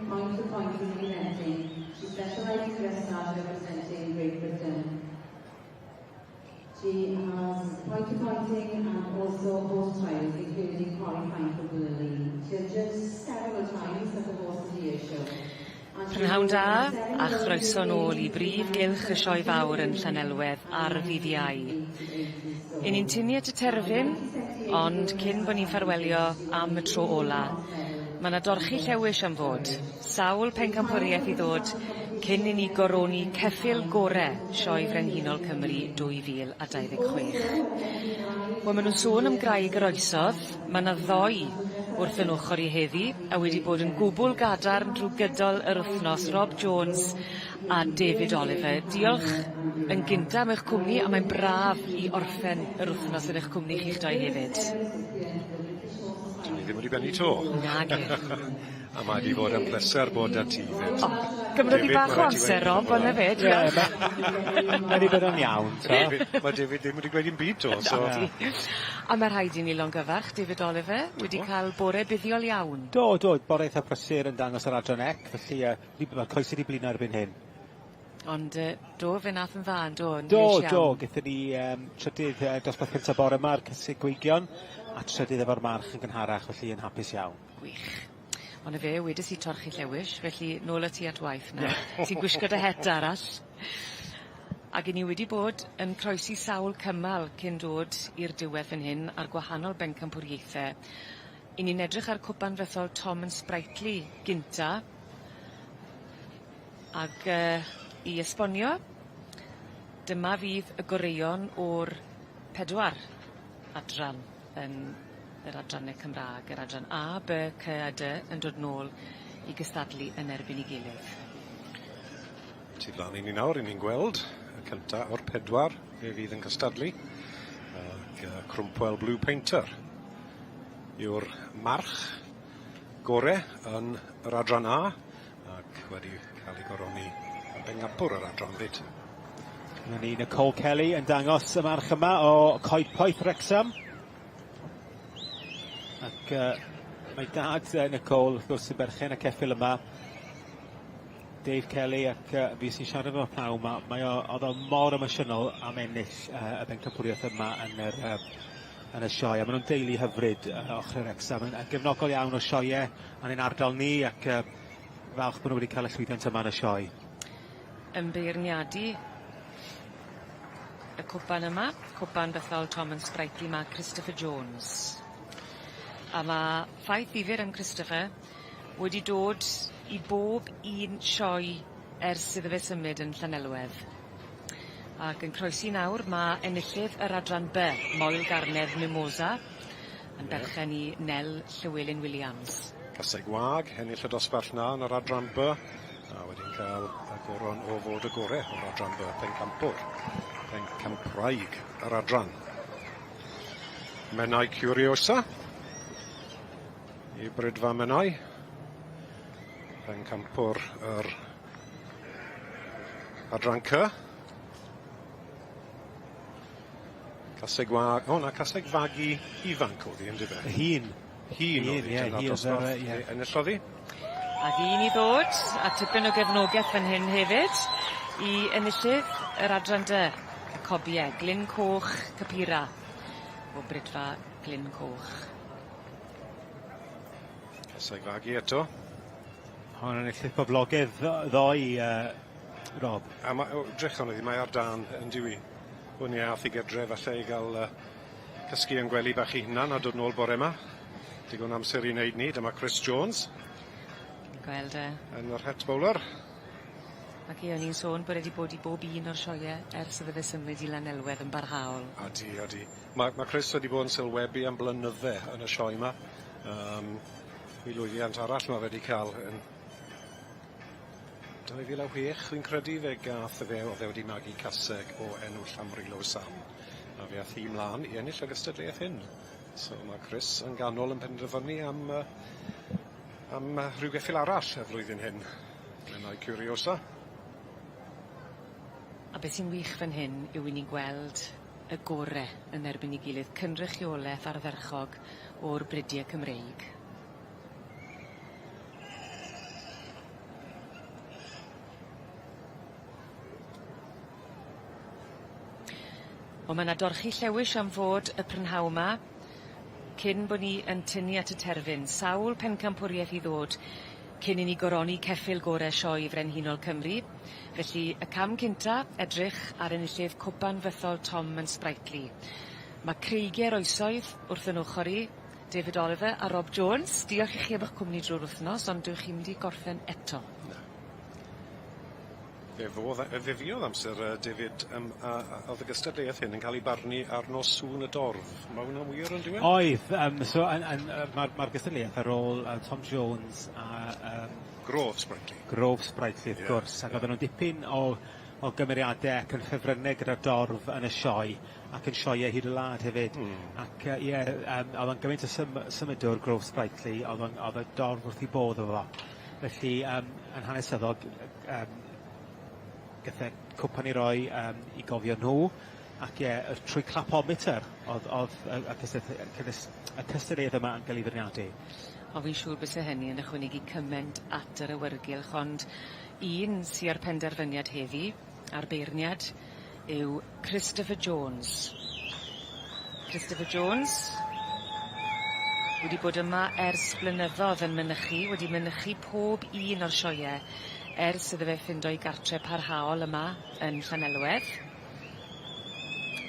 point-to-point eventing. She specializes in dressage representing Great Britain. She has point-to-pointing and also horse trials, including qualifying for Burley. She has judged several times at the Horse of the Year show. Prynhawn da, a chroeso nôl I Prif Gylch y sioe fawr yn Llanelwedd ar ddydd Iau. I ni'n tynnu at y terfyn, ond cyn bod ni'n ffarwelio am y tro ola, mae yna dorchu llewis am fod. Sawl pencampwriaeth I ddod cyn I ni goroni ceffyl gorau sioe Frenhinol Cymru 2026. Wel, maen nhw'n sôn am graig yr oesodd, mae yna ddoi wrth yn ochr I heddi, a wedi bod yn gwbl gadarn drwy gydol yr wythnos, Rob Jones a David Oliver. Diolch yn gynta am eich cwmni, a mae'n braf I orffen yr wythnos yn eich cwmni chi'ch doi hefyd. Ni ddim wedi benni to. A mae wedi bod yn pleser bod â ti fyd. Gymryd I bach o amser, Rob, ond na fe, diolch. Mae wedi bod yn iawn, so. Mae David ddim wedi gweud i'n byd to, so. A mae rhaid I ni longyfarch, David Oliver, wedi cael bore buddiol iawn. Do, bore eitha prysur yn dangos yr adran ec, felly mae coesau wedi blino erbyn hyn. Ond do, fe nath yn dda, do. Do, gyda ni trydydd dosbarth cyntaf bore yma'r cysig gweigion, a trydydd efo'r march yn gynharach, felly yn hapus iawn. Gwych. Ond fe, wedys I torchi llewis, felly nôl y ti at waith na. Ti'n gwisgo dy het arall. Ac I ni wedi bod yn croesi sawl cymal cyn dod i'r diwedd yn hyn ar gwahanol bencampwriaethau. I ni'n edrych ar cwpan fethol Tom and Sprightly gynta. Ac I esbonio, dyma fydd y goreion o'r 4 adran yn yr adrannau Cymraeg, yr adran A, B, C a D yn dod nôl I gystadlu yn erbyn I gilydd. Ti flan I ni nawr, I ni'n gweld y cynta o'r 4 fe fydd yn cystadlu. Ac crwmpwel Blue Painter yw'r march gorau yn yr adran A ac wedi cael ei goroni yn bengampwr yr adran fyd. Yna ni Nicole Kelly yn dangos y march yma o Coed Poeth Wrexham. Ac mae dad Nicole, wrth gwrs, yn berchen y ceffyl yma. Dave Kelly ac fi sy'n siarad o'r pnaw yma. Oedd o mor emosiynol am ennill y bencampwriaeth yma yn y sioe. A maen nhw'n deulu hyfryd ochr yr Wrexham. Yn gefnogol iawn o sioe yn ein ardal ni ac falch bod nhw wedi cael y llwyddiant yma yn y sioe. Yn beirniadu y cwpan yma, cwpan bethol Tom and Sprightly, mae Christopher Jones. A mae ffaith ddifyr yn Christopher wedi dod I bob un sioe ers iddo fe symud yn Llanelwedd. Ac yn croesi nawr mae enillydd yr adran B, Moel Garnedd Mimosa, yn berchen I Nel Llywelyn Williams. Casau gwag, ennill y dosbarth na yn yr adran B, a wedi'n cael y goron o fod y gorau o'r adran B, pencampraig yr adran. Menai Curiosa I brydfa Menai. Pencampwr yr adran C. Caseg wag, caseg fagu ifanc oedd hi yn dyfa. Hun, enillodd hi. Ac un I ddod, a tipyn o gefnogaeth fan hyn hefyd, I enillydd yr adran D, y cobiau, Glyn Coch Capira, o brydfa Glyn Coch. Caseg fagu eto. Hwn yn enillydd poblogaidd ddoi, Rob. A drech ond mae ar dan yn diwy. Hwn I ath I gydre falle I gael cysgu yn gwely bach I hunan a dod nôl bore yma. Digon amser I wneud ni, dyma Chris Jones. Gweld Yn yr het bowler. Ac o'n i'n sôn bod wedi bod I bob un o'r sioe ers iddo fe symud I Lanelwedd yn barhaol. Adi. Mae Chris wedi bod yn sylwebu am blynydde yn y sioe yma. Mi lwyddiant arall mae wedi cael yn 2006, fi'n credu fe gath fe o fe wedi magu caseg o enw Llamrilo Sam. A fe ath I mlaen I ennill y gystadleuaeth hyn. So mae Chris yn ganol yn penderfynu am rhyw geffyl arall y flwyddyn hyn. Menai Curiosa. A beth sy'n wych fan hyn yw I ni gweld y gorau yn erbyn I gilydd, cynrychiolaeth ardderchog o'r bridiau Cymreig. O, mae yna dorchu llewis am fod y prynhawn yma, cyn bod ni yn tynnu at y terfyn. Sawl pencampwriaeth i ddod cyn i ni goroni ceffyl gorau sioe Frenhinol Cymru. Felly y cam cynta edrych ar enillydd cwpan fythol Tom yn Sprightly. Mae creigiau'r oesoedd wrth yn ochr i, David Oliver a Rob Jones. Diolch i chi am eich cwmni drwy'r wythnos, ond dywch chi'n mynd i gorffen eto. Fe fiodd amser David, oedd y gystadleuaeth hyn yn cael ei barnu ar nos sŵn y dorf. Mae hwnna'n wir yn diwedd? Oedd, so mae'r gystadleuaeth ar ôl Tom Jones a Grove Sprightly. Grove Sprightly, wrth gwrs, ac oedden nhw'n dipyn o gymeriadau ac yn ffefrynnau gyda'r dorf yn y sioe ac yn sioe hyd y lad hefyd. Ac oedd o'n gymaint o symudwr Grove Sprightly, oedd y dorf wrth i bodd o fo. Felly, yn hanesyddol, gath cwpan i roi i gofio nhw, ac trwy clapometer oedd y cystadleuaeth yma yn cael ei feirniadu. O, fi'n siŵr bys y hynny yn ychwanegu cyment at yr awyrgylch, ond un sy'n ar penderfyniad heddi, a'r beirniad, yw Christopher Jones. Christopher Jones wedi bod yma ers blynyddoedd yn mynychu, wedi mynychu pob un o'r sioe ers iddo fe ffindo'i gartre parhaol yma yn Llanelwedd,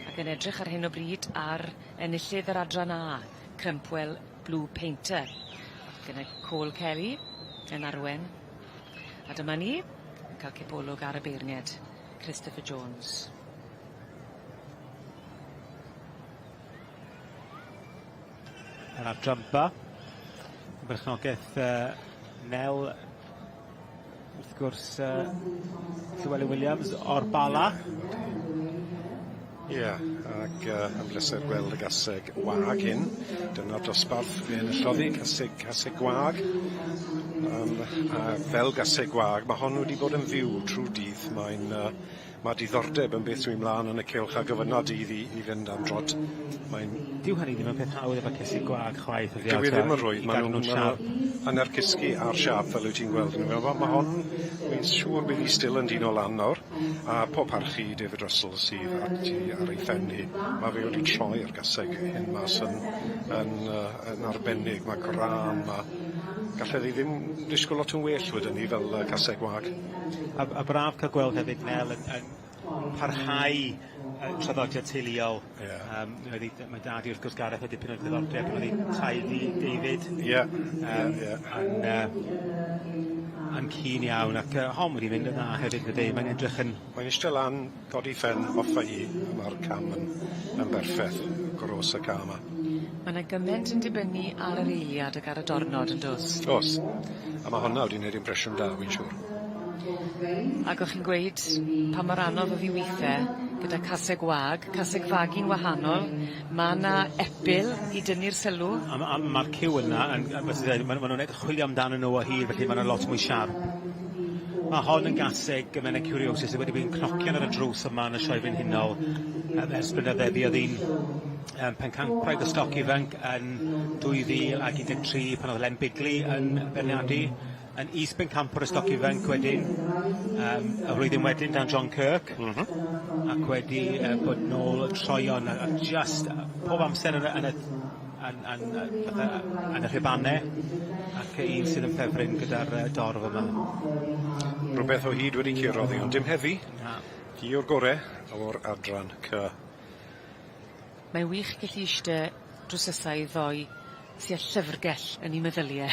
ac yn edrych ar hyn o bryd ar enillydd yr adran A, Crumpwell Blue Painter, gyda Cole Kelly yn arwen. A dyma ni, yn cael cibolwg ar y beirniad, Christopher Jones. Yna jumpa, berchnogaeth Nel, wrth gwrs, Llywelyn Williams o'r bala. Ac yn bleser gweld y gaseg wag hyn. Dyna'r dosbarth yn y lloddi, gaseg wag. A fel gaseg wag, mae hon wedi bod yn fyw trwy dydd. Mae diddordeb yn beth dwi'n mlaen yn y cylch a gyfynod iddi i fynd am drod. Dyw hynny ddim yn peth hawdd efo caseg gwag chwaith. Dyw ddim yn rhoi, maen yn ercysgu a'r siap fel wyt ti'n gweld. Mae hon, mae'n siŵr bydd i stil yn dyn o lan nawr, a pob parchu David Russell sydd ar ei ffenni, mae fe wedi troi'r gaseg hyn mas yn arbennig, mae gran, gallai ddim disgwyl lot yn well wedyn ni fel gaseg wag. A braf cael gweld hefyd Nel yn parhau traddodiad teuluol. Mae dad i wrth gwrs Gareth wedi dipyn o ddiddordeb, wedi taiddi David yn cyn iawn, ac hon wedi mynd yn dda hefyd gyda. Mae'n edrych yn... Mae'n eistedd lan, godi ffen offa hi, mae'r cam yn berffaith, gros y cam yma. Mae yna gymaint yn dibynnu ar yr eiliad ac ar y dornod yn dos. Os, a mae hwnna wedi gwneud impresiwn da, wy'n siŵr. Ac o'ch chi'n gweud pa mor anodd o ddiweithau gyda caseg fagi'n wahanol, mae yna epil i dynnu'r sylw. Mae'r cyw yna, maen nhw'n chwilio amdano nhw o hyd, felly mae yna lot mwy siarp. Mae hon yn gaseg yn y Curiosus wedi bod yn cnocian ar y drws yma yn y sioe Frenhinol ers blynydde. Oedd un pencampwraig o stoc ifanc yn 2013 pan oedd Len Bigley yn berniadu. Yn is-bencampwr y stoc ifanc wedyn, y flwyddyn wedyn dan John Kirk, ac wedi bod nôl troion a just pob amser yn y rhibannau, ac un sydd yn ffefryn gyda'r dorf yma. Rhywbeth o hyd wedi curodd hi, ond dim heddi. Hi o'r gorau o'r adran C. Mae wych gallu eistedd drwsysau ddoi sy'n llyfrgell yn ei meddyliau.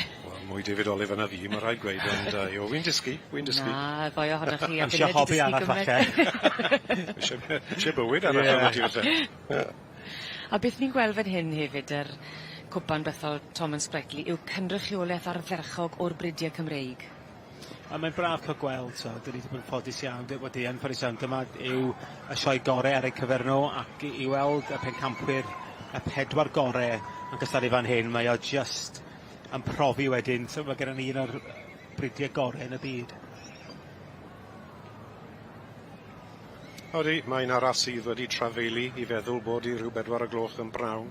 Mwy David Oliver na fi, mae rhaid gweud, ond wy'n dysgu. Na, ddoi ohonoch chi. Eisiau hobi arall falle. Eisiau bywyd arall falle. A beth ni'n gweld fan hyn hefyd, yr cwpan bethol Tom yn Sprightly, yw cynrychiolaeth ardderchog o'r bridiau Cymreig. A mae'n braf cael gweld, dyn ni wedi bod yn ffodus iawn, dyma yw y sioe gorau ar ei cyfer nhw, ac i weld y pencampwyr, y 4 gorau yn gystadlu fan hyn, mae o just yn profi wedyn, so mae gen ni un o'r bridiau gorau yn y byd. Odi, mae'n arasydd wedi trafeilu i feddwl bod i rhyw 4:00 yn brawn.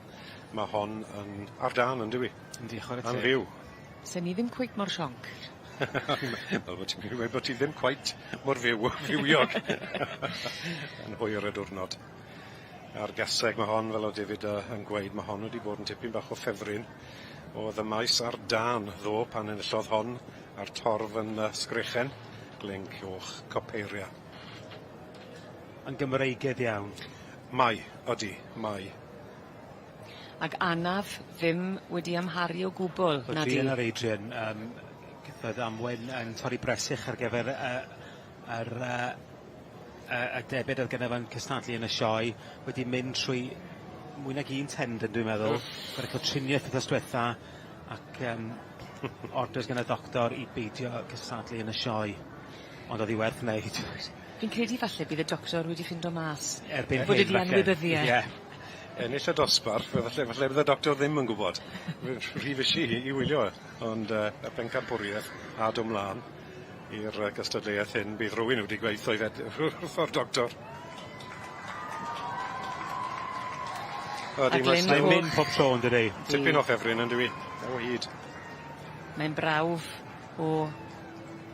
Mae hon ar dan yn dywi. Yn fyw. Se ni ddim cweit mor sionc. Fel bod ti'n gweud bod ti ddim cweit mor fywiog yn hwyr y diwrnod. A'r gaseg mae hon, fel o David yn gweud, mae hon wedi bod yn tipyn bach o ffefryn. Oedd y maes ar dan ddo pan enillodd hon a'r torf yn sgrichen. Glyn Coch Copeiria. Yn Gymreigedd iawn. Mai, odi, mai. Ac anaf ddim wedi amharu o gwbl, na di? Yn yr Adrian, gyda Amwen yn torri bresych ar gyfer y debyd oedd gyda fe'n cystadlu yn y sioe, wedi mynd trwy mwy nag un tendon, dwi'n meddwl, gyda cael triniaeth y ddosdiwetha, ac orders gan y doctor i beidio cystadlu yn y sioe, ond oedd hi werth wneud. Fi'n credu falle bydd y doctor wedi ffindo mas. Erbyn bod ydi anwybyddiau. Ie. Ennill y dosbarth, falle bydd y doctor ddim yn gwybod. Rhif isi i wylio, ond y bencampwriaeth a dod mlaen i'r gystadleuaeth hyn, bydd rhywun wedi gweithio wrth doctor. Mae'n mynd pob tro yn dydi. Tipyn o ffefryn yn dwi. O hyd. Mae'n brawf o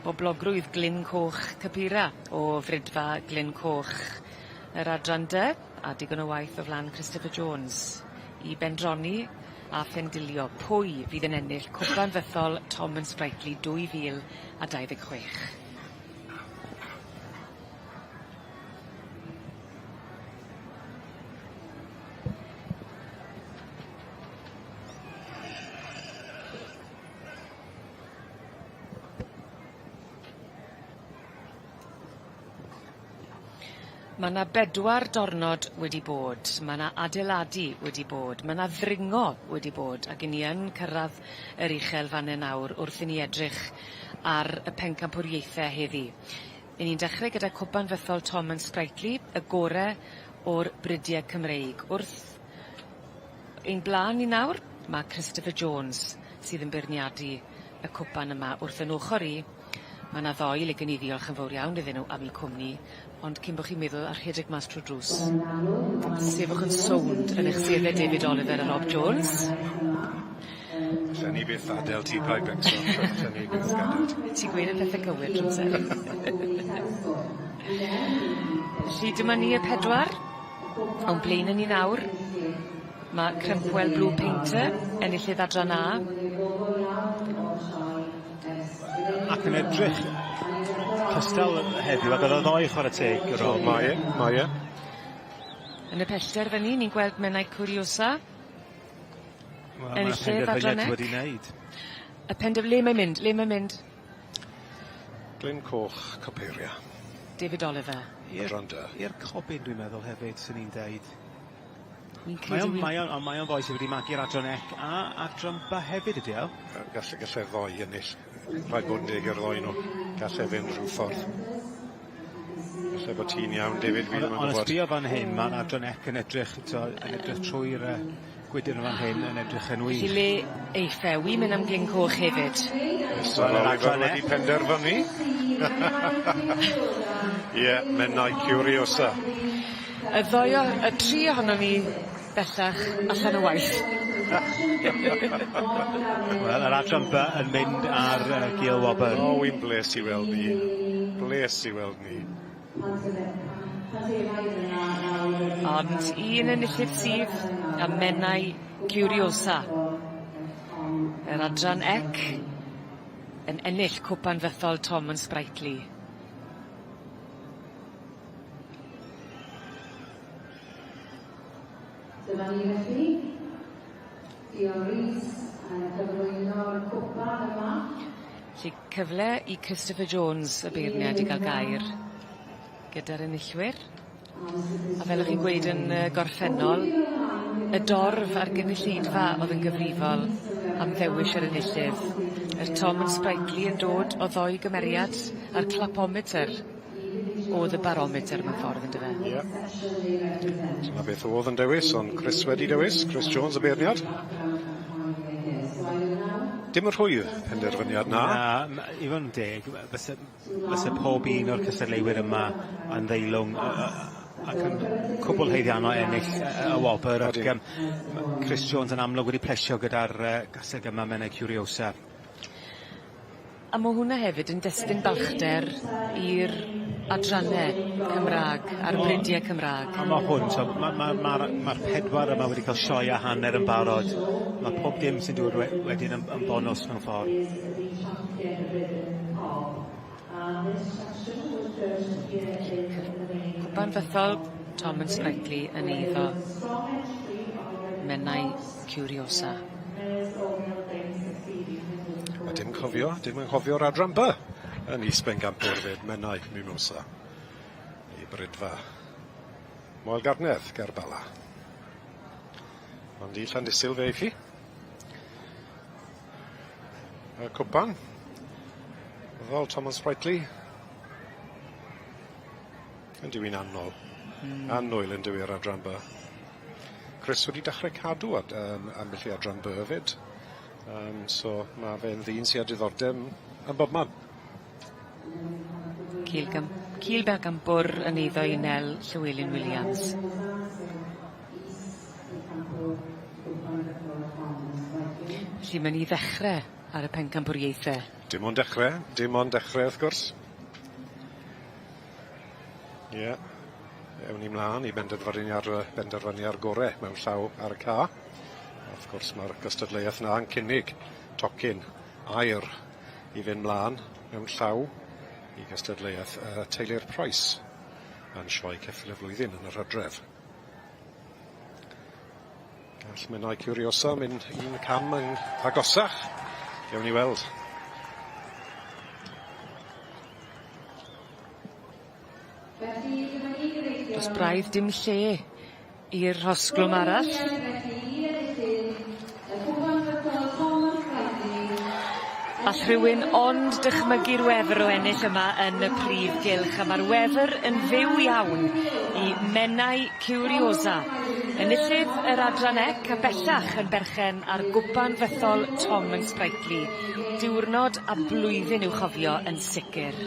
boblogrwydd Glyn Coch Capira o Frydfa Glyn Coch yr adran dy a digon o waith o flan Christopher Jones i bendroni a phendilio pwy fydd yn ennill cwpan fythol Tom and Sprightly 2026. Mae yna 4 dornod wedi bod, mae yna adeiladu wedi bod, mae yna ddringo wedi bod, ac 'yn ni yn cyrraedd yr uchel fan hyn nawr wrth i ni edrych ar y pencampwriaethau heddi. 'Yn ni'n dechrau gyda cwpan fythol Tom and Sprightly, y gore o'r bridiau Cymreig. Wrth ein blaen ni nawr, mae Christopher Jones sydd yn beirniadu y cwpan yma wrth yn ochr i. Mae yna ddoi le gen i ddiolch yn fawr iawn iddyn nhw am eu cwmni, ond cyn bod chi'n meddwl ar rhedeg mas trwy drws. Sefwch yn sownd yn eich seddau David Oliver a Rob Jones. Lle ni byth adael ti pai becso. Lle ni byth gadael. Ti'n gweud y pethau cywir drwy'n sef. Felly dyma ni y 4. O'n blaen yn ni nawr. Mae Crympwell Blue Painter enillydd adran A. Ac yn edrych cystal heddiw, ac oedd y ddoi chwarae teg. Mae e. Yn y pellter fyny, ni'n gweld Menai Curiosa. Enillydd adran E. wedi wneud. Y pendef, le mae'n mynd? Glyn Coch Copeiria. David Oliver. I'r cobyn, dwi'n meddwl hefyd, sy'n ni'n deud. Mae o'n foi sydd wedi magu'r adran ec a adran ba hefyd ydi o? Gallai ddoi ennill. Rhaid bod yn deg i'r ddoi nhw. Gallai fynd rhyw ffordd. Gallai bod ti'n iawn, David, fi ddim yn gwybod. Ond ysbio fan hyn, mae'r adran ec yn edrych trwy'r gwydr fan hyn, yn edrych yn wych. Felly le eithaf, mynd am Glyn Coch hefyd. Oliver wedi penderfynu. Ie, Menai Curiosa. Y 3 ohono ni bellach allan o waith. Wel, yr adran by yn mynd ar Gail Wobber. O, wy'n bles i weld ni. Bles i weld ni. Ond un enillydd sydd a Menai Curiosa. Yr adran ec yn ennill cwpan fythol Tom and Sprightly. Dyma ni felly. Diolch Rhys yn cyflwyno'r cwpan yma. Felly cyfle i Christopher Jones y beirniad i gael gair gyda'r enillwyr. A fel o'ch chi'n gweud yn gorffennol, y dorf a'r gynulleidfa oedd yn gyfrifol am ddewis yr enillydd. Yr Tom and Sprightly yn dod o ddoi gymeriad a'r clapometer oedd y barometer mewn ffordd yn dyfe. Ie. Dyna beth oedd yn dewis, ond Chris wedi dewis. Chris Jones y beirniad. Dim yn rhwydd penderfyniad na. I fod yn deg, fysa pob un o'r cystadleuwyr yma yn ddeilwng ac yn cwbl heiddiannol ennill y wobr. Ac Chris Jones yn amlwg wedi plesio gyda'r gaseg yma Menai Curiosa. A mae hwnna hefyd yn destun balchder i'r adrannau Cymraeg, a'r bridiau Cymraeg. A mae hwn, so mae'r pedwar yma wedi cael sioe a hanner yn barod. Mae pob dim sy'n dod wedyn yn bonus mewn ffordd. Cwpan fythol Tom yn Sprightly yn eiddo Menai Curiosa. A dim yn cofio'r adran by yn Is-Bencampwr fyd, Menai Mimosa. I brydfa. Moel Garnedd, Gerbala. Ond i Llandysil fe i chi. Y cwpan. Fyddol Thomas Sprightly. Yn diwy'n annol. Annwyl yn diwy'r adran by. Chris wedi dechrau cadw ambell i adran by fyd. So mae fe'n ddyn sy'n diddordeb yn bob man. Cylbencampwr yn eiddo Unel Llywelyn Williams. Felly mae'n i ddechrau ar y pencampwriaethau. Dim ond dechrau wrth gwrs. Ie. Ewn ni mlaen i benderfynu ar gorau mewn llaw ar y ca. Wrth gwrs mae'r gystadleuaeth yna yn cynnig tocyn air i fynd mlaen mewn llaw i gystadleuaeth teulu'r Price yn sioe ceffyl y flwyddyn yn yr Hydref. Gall Menai Curiosa mynd un cam yn agosach. Gewn ni weld. Does braidd dim lle i'r hosglwm arall. All rhywun ond dychmygu'r wefr o ennill yma yn y Prif Gylch, a mae'r wefr yn fyw iawn i Menai Curiosa. Enillydd yr adran ec a bellach yn berchen ar gwpan fythol Tom yn Sprightly. Diwrnod a blwyddyn i'w chofio yn sicr.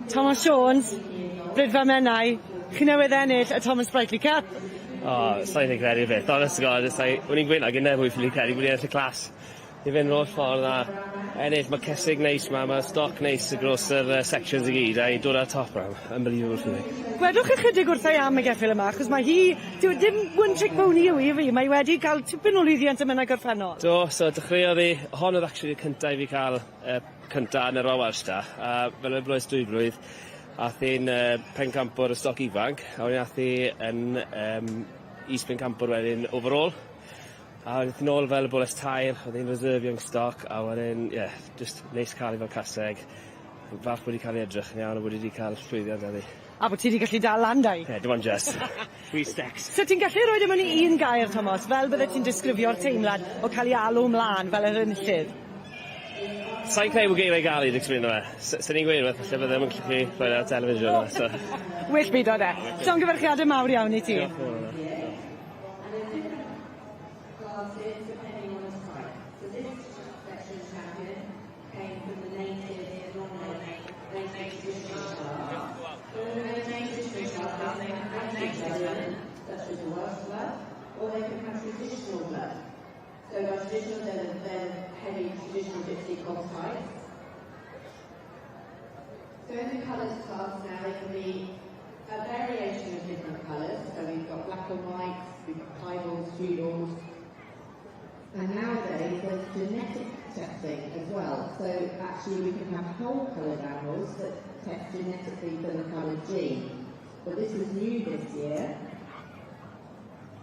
Thomas Jones, Brydfa Menai, chi newydd ennill y Thomas Sprightly Cup. Sa'n ei credu beth. Honest to God, o'n i'n gweud ag yn nefwy ffili credu bod i'n ennill y clas. I fynd o'r ffordd a ennill, mae cysig neis ma, mae stoc neis y gros yr sections i gyd, a i dod ar top ram. Unbelievable for me. Gwedwch ychydig wrthai am y geffyl yma, achos mae hi, dim one trick pony yw i fi, mae wedi cael tipyn o lwyddiant yn mynd â gorffennol. Do, so dechreuodd hi, hon oedd actually y cyntaf i fi cael cyntaf yn yr Welsh da, a fel y blwyddyn dwy blwydd, ath hi'n pencampwr y stoc ifanc, a wedyn ath hi yn Is-Bencampwr wedyn overall, a wedyn nôl fel y boles tair, oedd hi'n reserve young stock, a wedyn, just neis cael ei fel caseg, falch bod wedi cael ei edrych yn iawn, a wedi cael llwyddiant eddi. A bod ti wedi gallu dal landau? Dim ond just. 3 stacks. So ti'n gallu rhoi mewn i un gair, Thomas, fel bydde ti'n disgrifio'r teimlad o cael ei alw mlaen fel yr enillydd? Sa'n creu bod geiriau gael i'n explain o fe. Sa'n ni'n gweud beth, lle bydde yn gallu rhoi ar television. So. Well byd o de. Llongyfarchiadau mawr iawn i ti. Or they can have traditional blood. So by traditional, they're heavy traditional gypsy cockfights. So in the colours class now, they can be a variation of different colours. So we've got black and white, we've got piebald, doodles. And nowadays there's genetic testing as well. So actually we can have whole coloured animals that test genetically for the coloured gene. But this is new this year.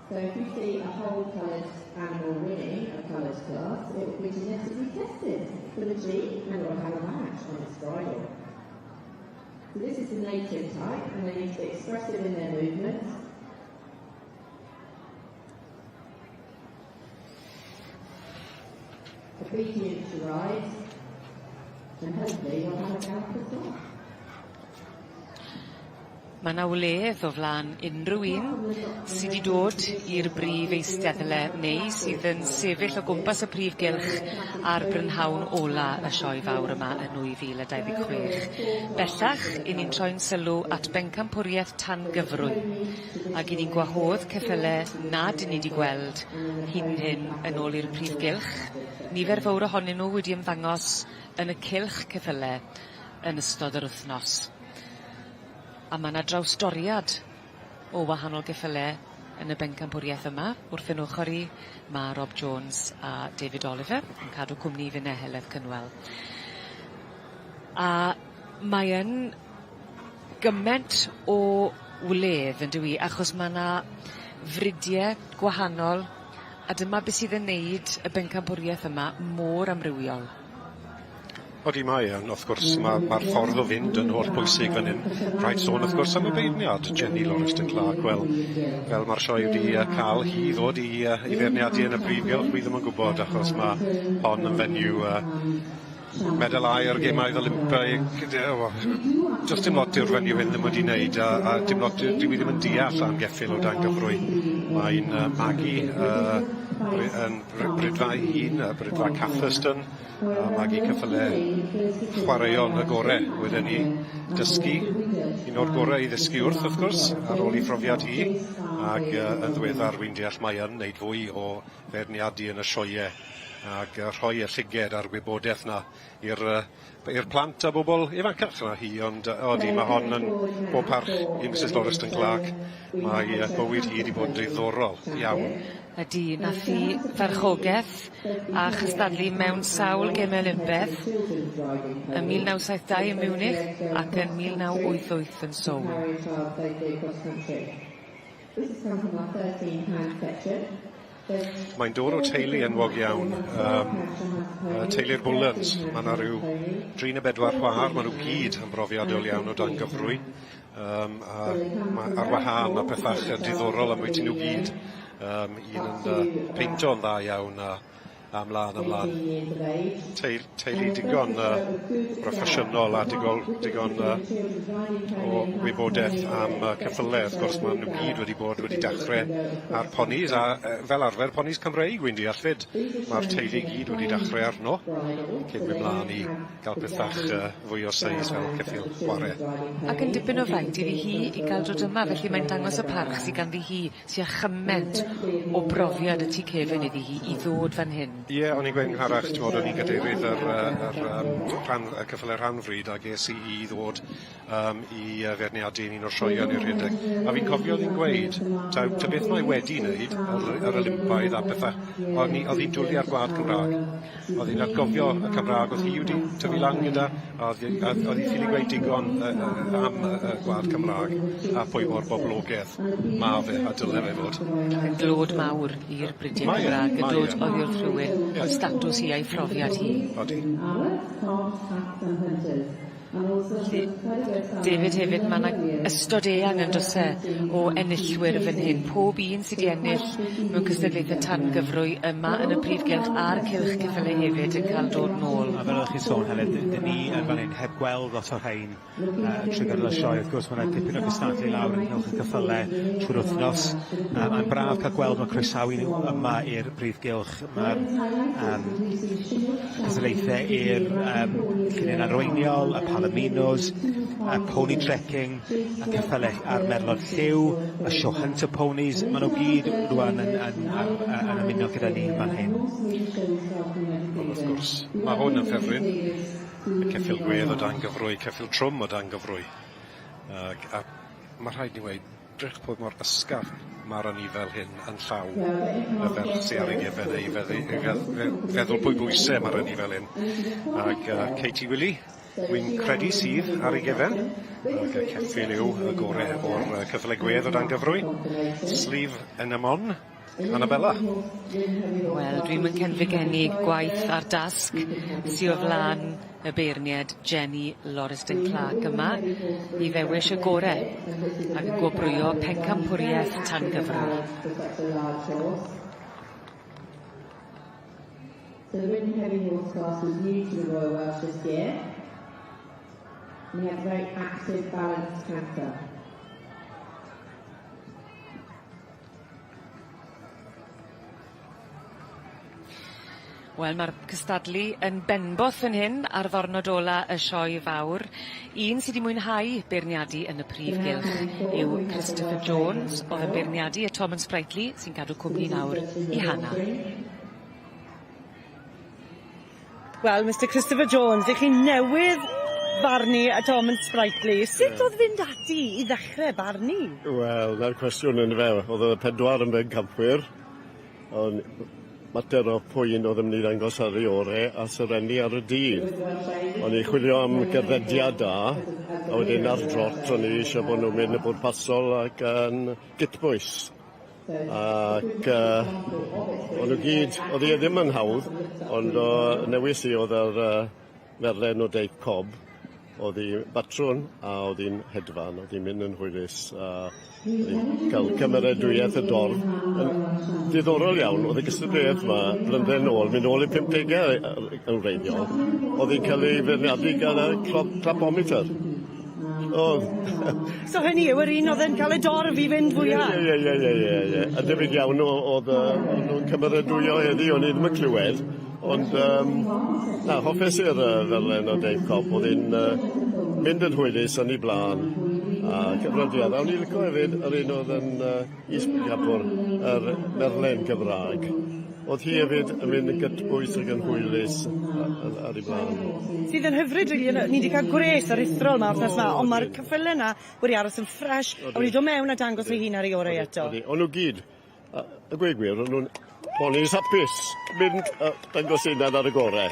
So if you see a whole-coloured animal winning a colours class, it will be genetically tested for the gene and it will have a match on its bridle. So this is the native type, and they need to be expressive in their movements, a beating it to rise, and hopefully we'll have a gap as well. Mae yna wledd o flaen unrhyw un sydd wedi dod i'r brif eisteddle neu sydd yn sefyll o gwmpas y Prif Gylch ar brynhawn ola y sioe fawr yma yn 2026. Bellach, i ni'n troi'n sylw at bencampwriaeth tangyfrwy ac i ni'n gwahodd ceffylau nad i ni wedi gweld hyn yn ôl i'r Prif Gylch. Nifer fawr ohonyn nhw wedi ymddangos yn y cylch ceffylau yn ystod yr wythnos. A mae yna drawstoriad o wahanol geffylau yn y bencampwriaeth yma. Wrth yn ochr i, mae Rob Jones a David Oliver yn cadw cwmni fy Heledd Cynwel. A mae yn gyment o wledd yn dwi, achos mae yna fridiau gwahanol, a dyma beth sydd yn neud y bencampwriaeth yma mor amrywiol. Odi mae yn, wrth gwrs, mae'r ffordd o fynd yn holl bwysig fan hyn. Rhaid sôn, wrth gwrs, am y beirniad Jenny Loriston-Clark. Wel, fel mae'r sioe wedi cael hi ddod i feirniadu yn y Prif Gylch, dwi ddim yn gwybod, achos mae hon yn fenyw medalau ar gemau Olympaic. Just dim lot yw'r fenyw hyn ddim wedi wneud, a dim lot, dwi ddim yn deall am geffyl o dan gyfrwy. Mae'n magu yn brydfa hun, brydfa Cathurston, magu cyffylau chwaraeon y gorau wedyn ni dysgu. Un o'r gorau i ddysgu wrth gwrs, ar ôl i phrofiad hi, ac yn ddiweddar wy'n deall mae yn wneud fwy o feirniadu yn y sioeau ac rhoi y llyged ar wybodaeth na i'r plant a bobl ifancach yna hi, ond odi, mae hon yn bob parch i Mrs Loriston-Clark. Mae bywyd hi wedi bod yn ddiddorol iawn. Ydy, nath hi farchogaeth a chystadlu mewn sawl gemau Olympaidd yn 1972 yn Munich ac yn 1988 yn Seoul. Mae'n dod o teulu enwog iawn, teulu'r Bullens. Mae yna rhyw 3 neu 4 chwaer, maen nhw gyd yn brofiadol iawn o dan gyfrwy. Ar wahân a pethach diddorol am wyt nhw gyd. Un yn peinto'n dda iawn ymlaen. Teulu digon proffesiynol a digon o wybodaeth am ceffylau. Wrth gwrs, maen nhw gyd wedi dechrau ar ponis, a fel arfer ponis Cymreig, wy'n deall fyd. Mae'r teulu gyd wedi dechrau arno, cyn mynd mlaen i gael pethach fwy o seis fel ceffyl chwarae. Ac yn dipyn o fraint iddi hi i gael dod yma, felly mae'n dangos y parch sydd ganddi hi sy'n chyment o brofiad y tu cefn iddi hi i ddod fan hyn. Ie, o'n i'n gweud yn arach, o'n i'n gadeirydd y ceffylau rhanfryd a ges i ddod i feirniadu yn un o'r sioeau yn i'r rhedeg. A fi'n cofio oedd hi'n gweud, ta beth mae wedi wneud yr Olympaidd a bethau, oedd hi'n dwlu ar gwlad Cymraeg. Oedd hi'n atgofio y Cymraeg oedd hi wedi tyfu lan gyda, oedd hi'n ffili gweud digon am y gwlad Cymraeg a pwy mor boblogaidd ma fe a dylai fe fod. Yn glod mawr i'r Brydiau Cymraeg, yn dod oddi wrth rhywun o'r statws hi a'i phrofiad hi. Odi. David hefyd, mae yna ystod eang yn dose o enillwyr fan hyn. Pob un sydd wedi ennill mewn cystadlaethau tangyfrwy yma yn y Prif Gylch a'r cylch ceffylau hefyd yn cael dod nôl. A fel ydych chi'n sôn, Helen, dyn ni fan hyn heb gweld lot o'r rhain trwy gydol y sioe. Wrth gwrs, mae yna dipyn o gystadlu lawr yn cylch y ceffylau trwy'r wythnos. Mae'n braf cael gweld mae croesawu nhw yma i'r Prif Gylch. Mae'r cystadlaethau i'r lluniau arweiniol, y Palominos, pony trekking, y ceffylau ar merlod lliw, y show hunter ponies, maen nhw gyd rwan yn ymuno gyda ni fan hyn. Wrth gwrs, mae hwn yn ffefryn. Y ceffyl gwedd o dan gyfrwy, ceffyl trwm o dan gyfrwy. A mae rhaid ni weid, drych bod mor ysgaf mae'r anifel hyn yn llaw y ferch sy'n ar ei gefen ei feddwl pwy bwysau mae'r anifel hyn. Ac Katie Willie, dwi'n credu sydd ar ei gefen, ac ceffyl yw y gorau o'r cyffylau gwedd o dan gyfrwy. Slif Enamon, Annabella. Wel, dwi'n mynd cenfigeni gwaith ar dasg sy'n o flaen y beirniad Jenny Loriston-Clark yma i ddewis y gorau ac yn gwobrwyo pencampwriaeth tangyfrwy. So the Ridden Heavy Horse class was new to the Royal Welsh this year. And he had a very active, balanced canter. Wel, mae'r cystadlu yn benboth yn hyn ar ddornod ola y sioe fawr. Un sydd wedi mwynhau beirniadu yn y Prif Gylch yw Christopher Jones, oedd yn beirniadu y Tom and Sprightly sy'n cadw cwmni nawr i Hannah. Wel, Mr Christopher Jones, ych chi newydd barnu y Tom and Sprightly. Sut oedd fynd ati i ddechrau barnu? Wel, na'r cwestiwn yn fe. Oedd y 4 yn bencampwyr. Mater o pwy'n oedd yn mynd i ddangos ar ei ore a syrenni ar y dydd. O'n i chwilio am gyrrediad da, a wedyn ar drot o'n i eisiau bod nhw'n mynd y bwrpasol ac yn gitbwys. Ac o'n nhw gyd, oedd hi ddim yn hawdd, ond newis i oedd yr ferlen o Dave Cobb. Oedd hi batrwn a oedd hi'n hedfan, oedd hi'n mynd yn hwylus. Oedd hi'n cael cymeradwyaeth y dorf. Diddorol iawn, oedd y gystadleuaeth yma, blynedd nôl, mynd nôl i 50au yn wreiddiol. Oedd hi'n cael ei feirniadu gan y clapometer. So hynny yw yr un oedd yn cael y dorf i fynd fwyaf? Ie. A debyg iawn oedd nhw'n cymeradwyo heddi, o'n i ddim yn clywed. Ond, hoffes i'r ferlen o Dave Cobb, oedd hi'n mynd yn hwylus yn ei blaen. A cyfrodiad, a o'n i'n licio hefyd yr un oedd yn isbygapwr, yr Merlin Gymraeg. Oedd hi hefyd yn mynd yn gytbwys ac yn hwylus ar ei blaen. Sydd yn hyfryd, ni wedi cael gwres aruthrol yma wrthnos yma, ond mae'r cyffyle yna wedi aros yn ffres, a wedi dod mewn a dangos ei hun ar ei orau eto. O'n nhw gyd, y gweud gwir, o'n nhw'n ponis hapus, mynd dangos ei hunan ar y gorau.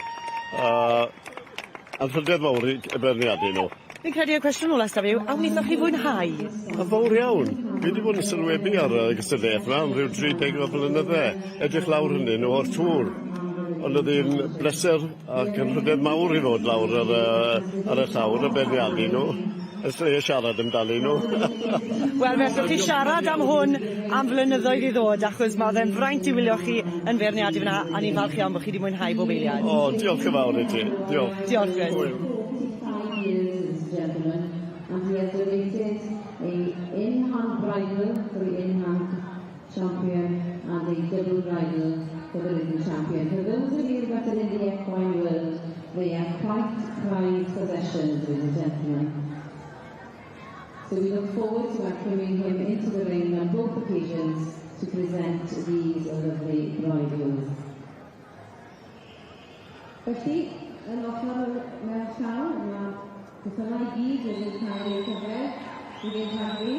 A'n rhydedd mawr i berniadu nhw. Fi'n credu y cwestiwn ola staf yw, a wnaethoch chi fwynhau? A fawr iawn. Fi wedi bod yn sylwebu ar y gystadleuaeth yma am ryw 30 o flynyddau. Edrych lawr hynny nhw o'r tŵr. Ond oedd hi'n bleser ac yn rhydedd mawr i fod lawr ar y llawr y berniadu nhw. Ys le siarad amdani nhw. Wel, fe allwch chi siarad am hwn am flynyddoedd i ddod, achos mae fe'n fraint i wylio chi yn feirniadu fyna, a ni'n falch iawn bod chi wedi mwynhau bob eiliad. O, diolch yn fawr i ti. Diolch. Diolch, Chris. Gentlemen, and he has donated a in-hand bridle for the in-hand champion and a double bridle for the Ridden champion. For those of you that are in the FY world, they are quite prized possessions, ladies and gentlemen. So we look forward to welcoming him into the ring on both occasions to present these lovely bridles. Felly, yn ochr mewn llaw, Cyffylau gyd wedi cael eu cyfred i ddehadu,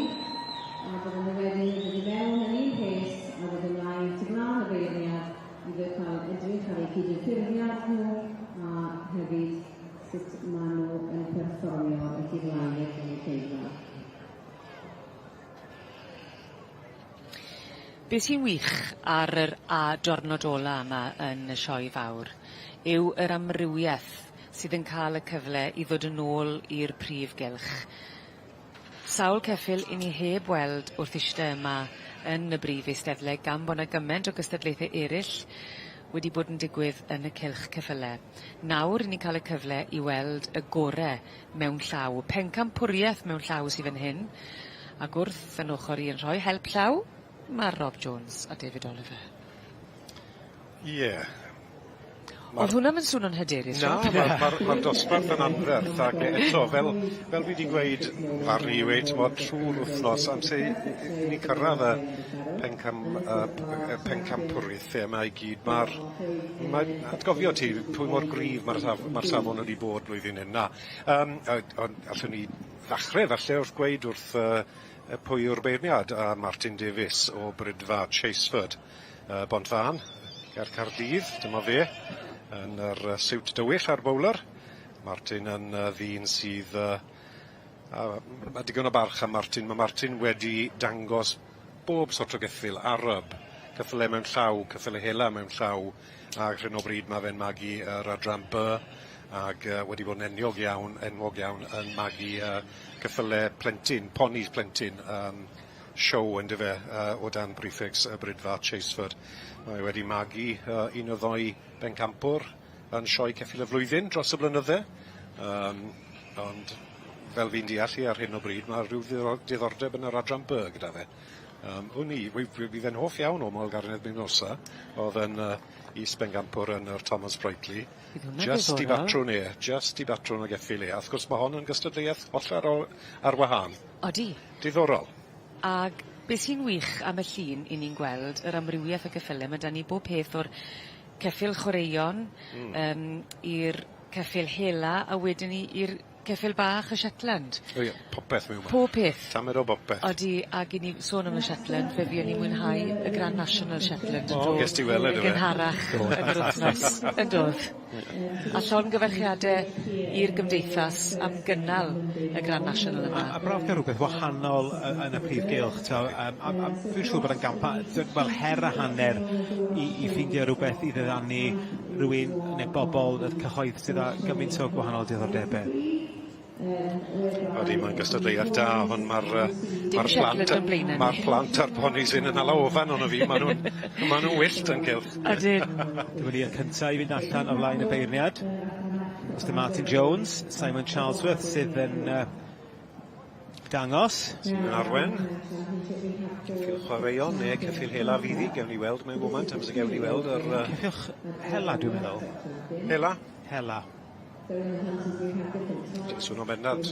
a byddwn nhw wedi dod i mewn yn un pes a bydd ymlaen to glawn y beirniad i fydd cael edrych ar eu cyd-ffurfiad nhw a hefyd sut maen nhw yn perfformio y cyd-laen y cynulleidfa. Be sy'n wych ar yr diwrnod ola yma yn y sioe fawr yw yr amrywiaeth sydd yn cael y cyfle i ddod yn ôl i'r Prif Gylch. Sawl ceffyl i ni heb weld wrth eistedd yma yn y brif eisteddle gan bod yna gymaint o gystadlaethau eraill wedi bod yn digwydd yn y cylch ceffylau. Nawr i ni cael y cyfle i weld y gorau mewn llaw, pencampwriaeth mewn llaw sydd fan hyn, ac wrth yn ochr i yn rhoi help llaw, mae Rob Jones a David Oliver. Ie. Oedd hwnna'n swnio'n hyderus? Na, mae'r dosbarth yn anferth, ac eto, fel fi wedi gweud, farni i weid, trwy'r wythnos, amser i ni cyrraedd y pencampwriaeth yma i gyd. Atgofio ti, pwy mor gryf mae'r safon wedi bod blwyddyn hyn. Allwn ni ddechrau falle wrth gweud wrth pwy yw'r beirniad, Martin Davies o Brydfa Chaseford, Bontfan, ger Cardydd, dyma fe. Yn yr siwt dywyll ar bowler. Martin yn ddyn sydd... Mae digon o barch am Martin. Mae Martin wedi dangos bob sort o geffyl, arab, ceffylau mewn llaw, ceffylau hela mewn llaw, ac rhywun o bryd mae fe'n magu yr adran B, ac wedi bod yn enwog iawn yn magu ceffylau plentyn, ponis plentyn, siow yn dyfe o dan Prefix y Brydfa Chaseford. Mae wedi magu un o ddoi bencampwr yn sioe ceffil y flwyddyn dros y blynydde. Ond fel fi'n deall ar hyn o bryd, mae rhyw diddordeb yn yr adran B gyda fe. Bydd e'n hoff iawn o Moel Garnedd Minosa, oedd yn is-bencampwr yn yr Thomas Brightly. Just i batrwn o geffil e. Wrth gwrs mae hon yn gystadleuaeth holl ar wahân. Odi. Diddorol. Ag beth sy'n wych am y llun i ni'n gweld yr amrywiaeth y ceffylau, mae 'da ni bob peth o'r ceffyl chwaraeon i'r ceffyl hela a wedyn ni i'r ceffyl bach y Shetland. O ie, popeth mewn yma. Pob peth. Tamed o bopeth. Odi, ag i ni sôn am y Shetland, fe fi o'n i mwynhau y Grand National Shetland. Ges ti weld yna fe? Gynharach yn yr wythnos. Yn dod. A llongyfarchiadau i'r gymdeithas am gynnal y Grand National yma. A braf gael rhywbeth wahanol yn y Prif Gylch. Fi'n siŵr bod yn gampa, fel her a hanner i ffeindio rhywbeth i ddyddannu rhywun neu bobl y cyhoedd sydd â gymaint o gwahanol diddordebau. Odi, mae'n gystadleuaeth da, ond mae'r plant a'r ponis yn ala ofan ond fi, maen nhw'n wyllt yn Gylch. Ydyn. Dyma ni y cyntaf i fynd allan o flaen y beirniad. Mr Martin Jones, Simon Charlesworth sydd yn dangos. Sydd yn arwen. Ceffyl chwaraeon neu ceffyl hela fyddi, gewn ni weld mewn moment, am sy'n gewn ni weld yr... Ceffyl hela, dwi'n meddwl. Hela? Hela. Swn o'n bendant.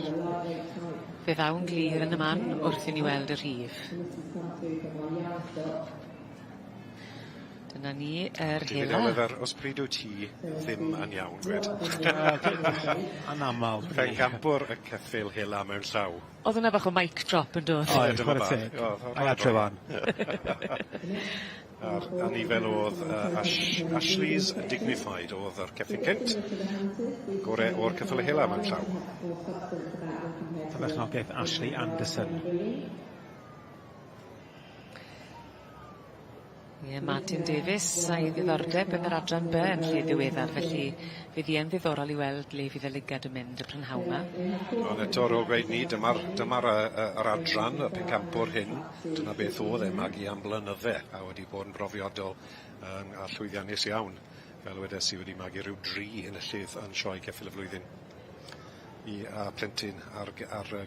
Fe ddawn glir yn y man wrth i ni weld y rhif. Dyna ni yr hela. Os pryd wyt ti ddim yn iawn, gwed. Anamal. Bencampwr y ceffyl hela mewn llaw. Oedd yna bach o mic drop yn dod. Oed, chwarae teg. Ai adre fan. A ni fel oedd Ashley's Dignified oedd yr ceffyl cynt. Gore o'r ceffyl hela mewn llaw. Bechnogaeth Ashley Anderson. Ie, Martin Davies a'i ddiddordeb yn yr adran B yn lle ddiweddar, felly fydd hi yn ddiddorol i weld le fydd y ligad yn mynd y Prynhawn yma. Ond eto o gweud ni, dyma'r adran, y pencampwr hyn, dyna beth oedd magu am blynydde, a wedi bod yn brofiadol a llwyddiannus iawn. Fel wedes i wedi magu rhyw 3 yn y llydd yn sioe ceffyl y flwyddyn i plentyn ar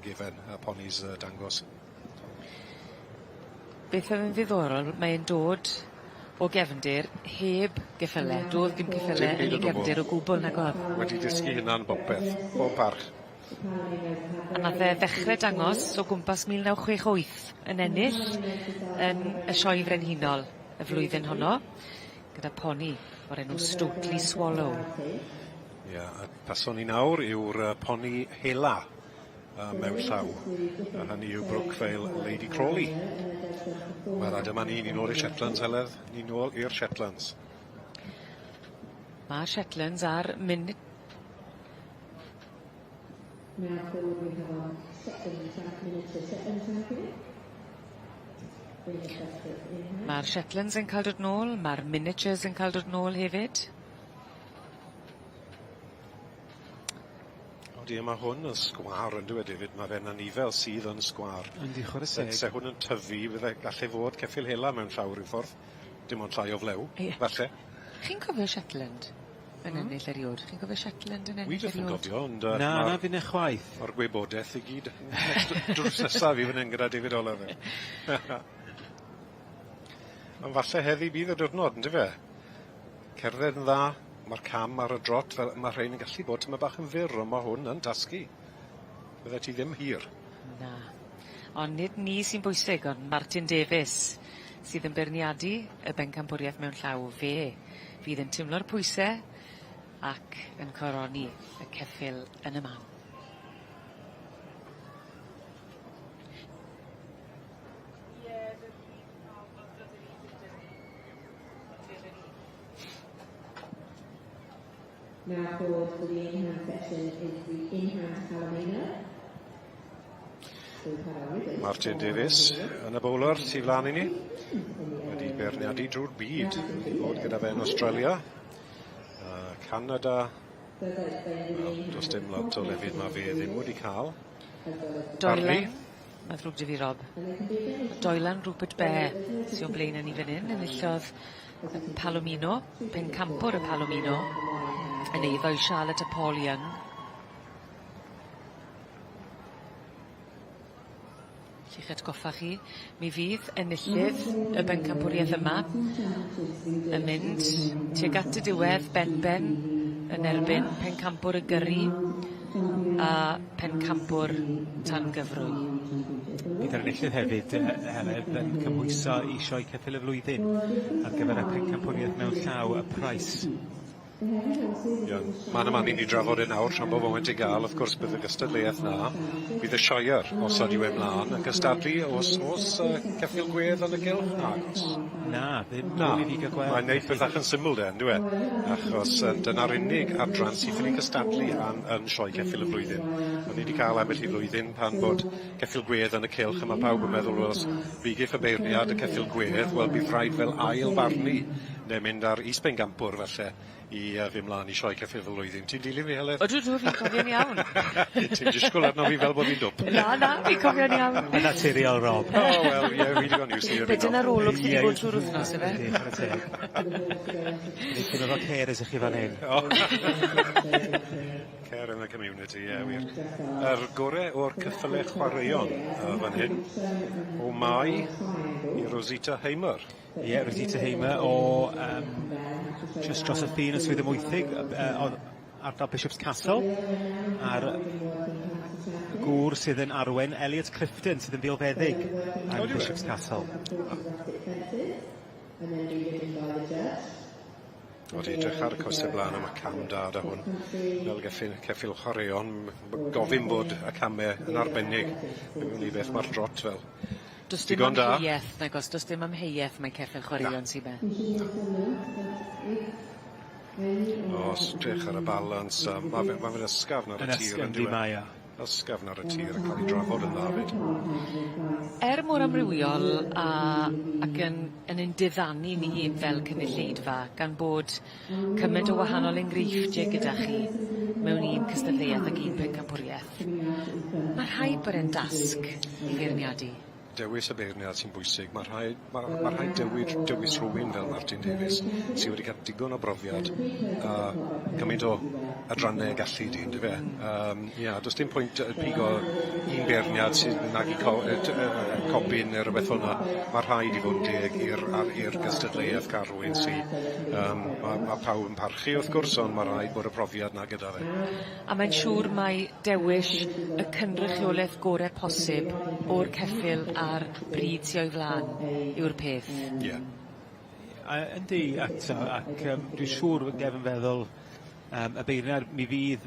gefen y ponis dangos. Beth oedd yn ddiddorol, mae'n dod o gefndir heb geffylau. Doedd dim geffylau yn ei gefndir o gwbl nag oedd. Wedi dysgu hynna'n bopeth, bob parch. A nath e ddechrau dangos o gwmpas 1968 yn ennill yn y sioe frenhinol y flwyddyn honno, gyda poni o'r enw Stokely Swallow. Ia, pason ni nawr yw'r poni hela mewn llaw. A hynny yw Brookvale Lady Crawley. Wel, a dyma ni'n ôl i'r Shetlands, Heledd. Ni'n ôl i'r Shetlands. Mae Shetlands ar munud. Mae'r Shetlands yn cael dod nôl, mae'r miniatures yn cael dod nôl hefyd. Odi, mae hwn yn sgwar yn dweud hefyd, mae fe'n anifel sydd yn sgwar. Yndi, chwarae teg. Se hwn yn tyfu, bydde gallu fod ceffyl hela mewn llaw rhyw ffordd. Dim ond llai o flew, falle. Chi'n cofio Shetland yn ennill eriod? Chi'n cofio Shetland yn ennill eriod? Wi ddim yn cofio, ond... Na, fi'n eich chwaith. O'r gwybodaeth i gyd. Drws nesaf fi fan hyn gyda David Oliver. Ond falle heddi bydd y diwrnod, ynddi fe? Cerdded yn dda. Mae'r cam ar y drot, mae rhain yn gallu bod tyma bach yn fyr, ond mae hwn yn dasgu. Bydde ti ddim hir. Na. Ond nid ni sy'n bwysig, ond Martin Davies sydd yn berniadu y bencampwriaeth mewn llaw. Fe fydd yn tymlo'r pwysau ac yn coroni y ceffyl yn y man. Now forward for the in-hand section is the in-hand Palomino. Martin Davies yn y bowler tu flan i ni. Wedi berniadu drwy'r byd. Wedi bod gyda fe yn Australia. Canada. Does dim lot o lefydd mae fe ddim wedi cael. Doyle. Mae'n ddrwg dy fi, Rob. Doilan Rupert Bear, sy'n blaen yn ni fan hyn, enillodd Palomino, pencampwr y Palomino, yn eiddo i Charlotte a Paul Young. Chi'ch atgoffa chi, mi fydd enillydd y bencampwriaeth yma yn mynd tuag at y diwedd ben yn erbyn pencampwr y Gyrru a pencampwr Tangyfrwy. Bydd yr enillydd hefyd yn cymhwyso i sioe ceffyl y flwyddyn ar gyfer y pencampwriaeth mewn llaw y Price. Man yma ni'n ei drafod yn awr rhan bod foment i gael, wrth gwrs bydd y gystadleuaeth na. Bydd y sioer os ydy we mlaen yn gystadlu os ceffyl gwedd yn y gylch? Na, ddim na. Mwy i gweld. Mae'n neud bethach yn syml den, dwi e? Achos dyna'r unig adran sy'n ffili gystadlu yn sioe ceffyl y flwyddyn. O'n ni wedi cael ambell i flwyddyn pan bod ceffyl gwedd yn y cylch, a mae pawb yn meddwl, wel, os bydd y beirniad y ceffyl gwedd, wel bydd rhaid fel ail barnu, neu mynd ar is-bencampwr falle i fi mlaen i sioe ceffyl y flwyddyn. Ti'n dilyn fi, Heledd? Ydw, fi'n cofio'n iawn. Ti'n disgwyl arno fi fel bod fi'n dwp? Na, fi'n cofio'n iawn. Yn naturiol, Rob. O, wel, ie, fi wedi gone iws i. Beth yn arolwg sydd wedi bod trwy'r wythnos, efe? Nid efo carers i chi fan hyn. Care in the community, ie, wir. Yr gore o'r cyffyle chwaraeon fan hyn, o Mai i Rosita Heimer. Ie, Rosita Heimer o just dros y ffin yn Swydd y Mwythig, ardal Bishop's Castle, a'r gŵr sydd yn arwen Elliot Clifton sydd yn ddiolfeddig ar Bishop's Castle. Wedi edrych ar y cwestiwn blaen am y cam da da hwn. Fel ceffyl chwaraeon, gofyn bod y camau yn arbennig. Mae'n i beth mae'r drot fel. Does dim amheuaeth, nag os does dim amheuaeth mae ceffyl chwaraeon sy'n be. Os drech ar y balans, mae fe'n ysgafn ar y tir yn diwedd. Ysgafn ar y tir yn cael ei drafod yn ddafyd. Mor amrywiol ac yn ein diddannu ni fel cynulleidfa, gan bod cymaint o wahanol enghreifftiau gyda chi mewn un cystadleuaeth ac un pencampwriaeth, mae rhaid bod e'n dasg i feirniadu. Dewis y beirniad sy'n bwysig. Mae rhaid dewis rhywun fel Martin Davies sydd wedi cael digon o brofiad cymaint o adrannau gallu di, ynddo fe. Does dim pwynt pigo un beirniad sydd nag i cobyn neu rhywbeth hwnna. Mae rhaid i fod yn deg i'r gystadleuaeth cael rhywun sydd. Mae pawb yn parchu wrth gwrs, ond mae rhaid bod y profiad na gyda fe. A mae'n siŵr mai dewis y cynrychiolaeth gorau posib o'r ceffyl a'r bryd sy'n o'i flaen yw'r peth. Ie. Yndi, ac dwi'n siŵr yn gefn feddwl y beirniad mi fydd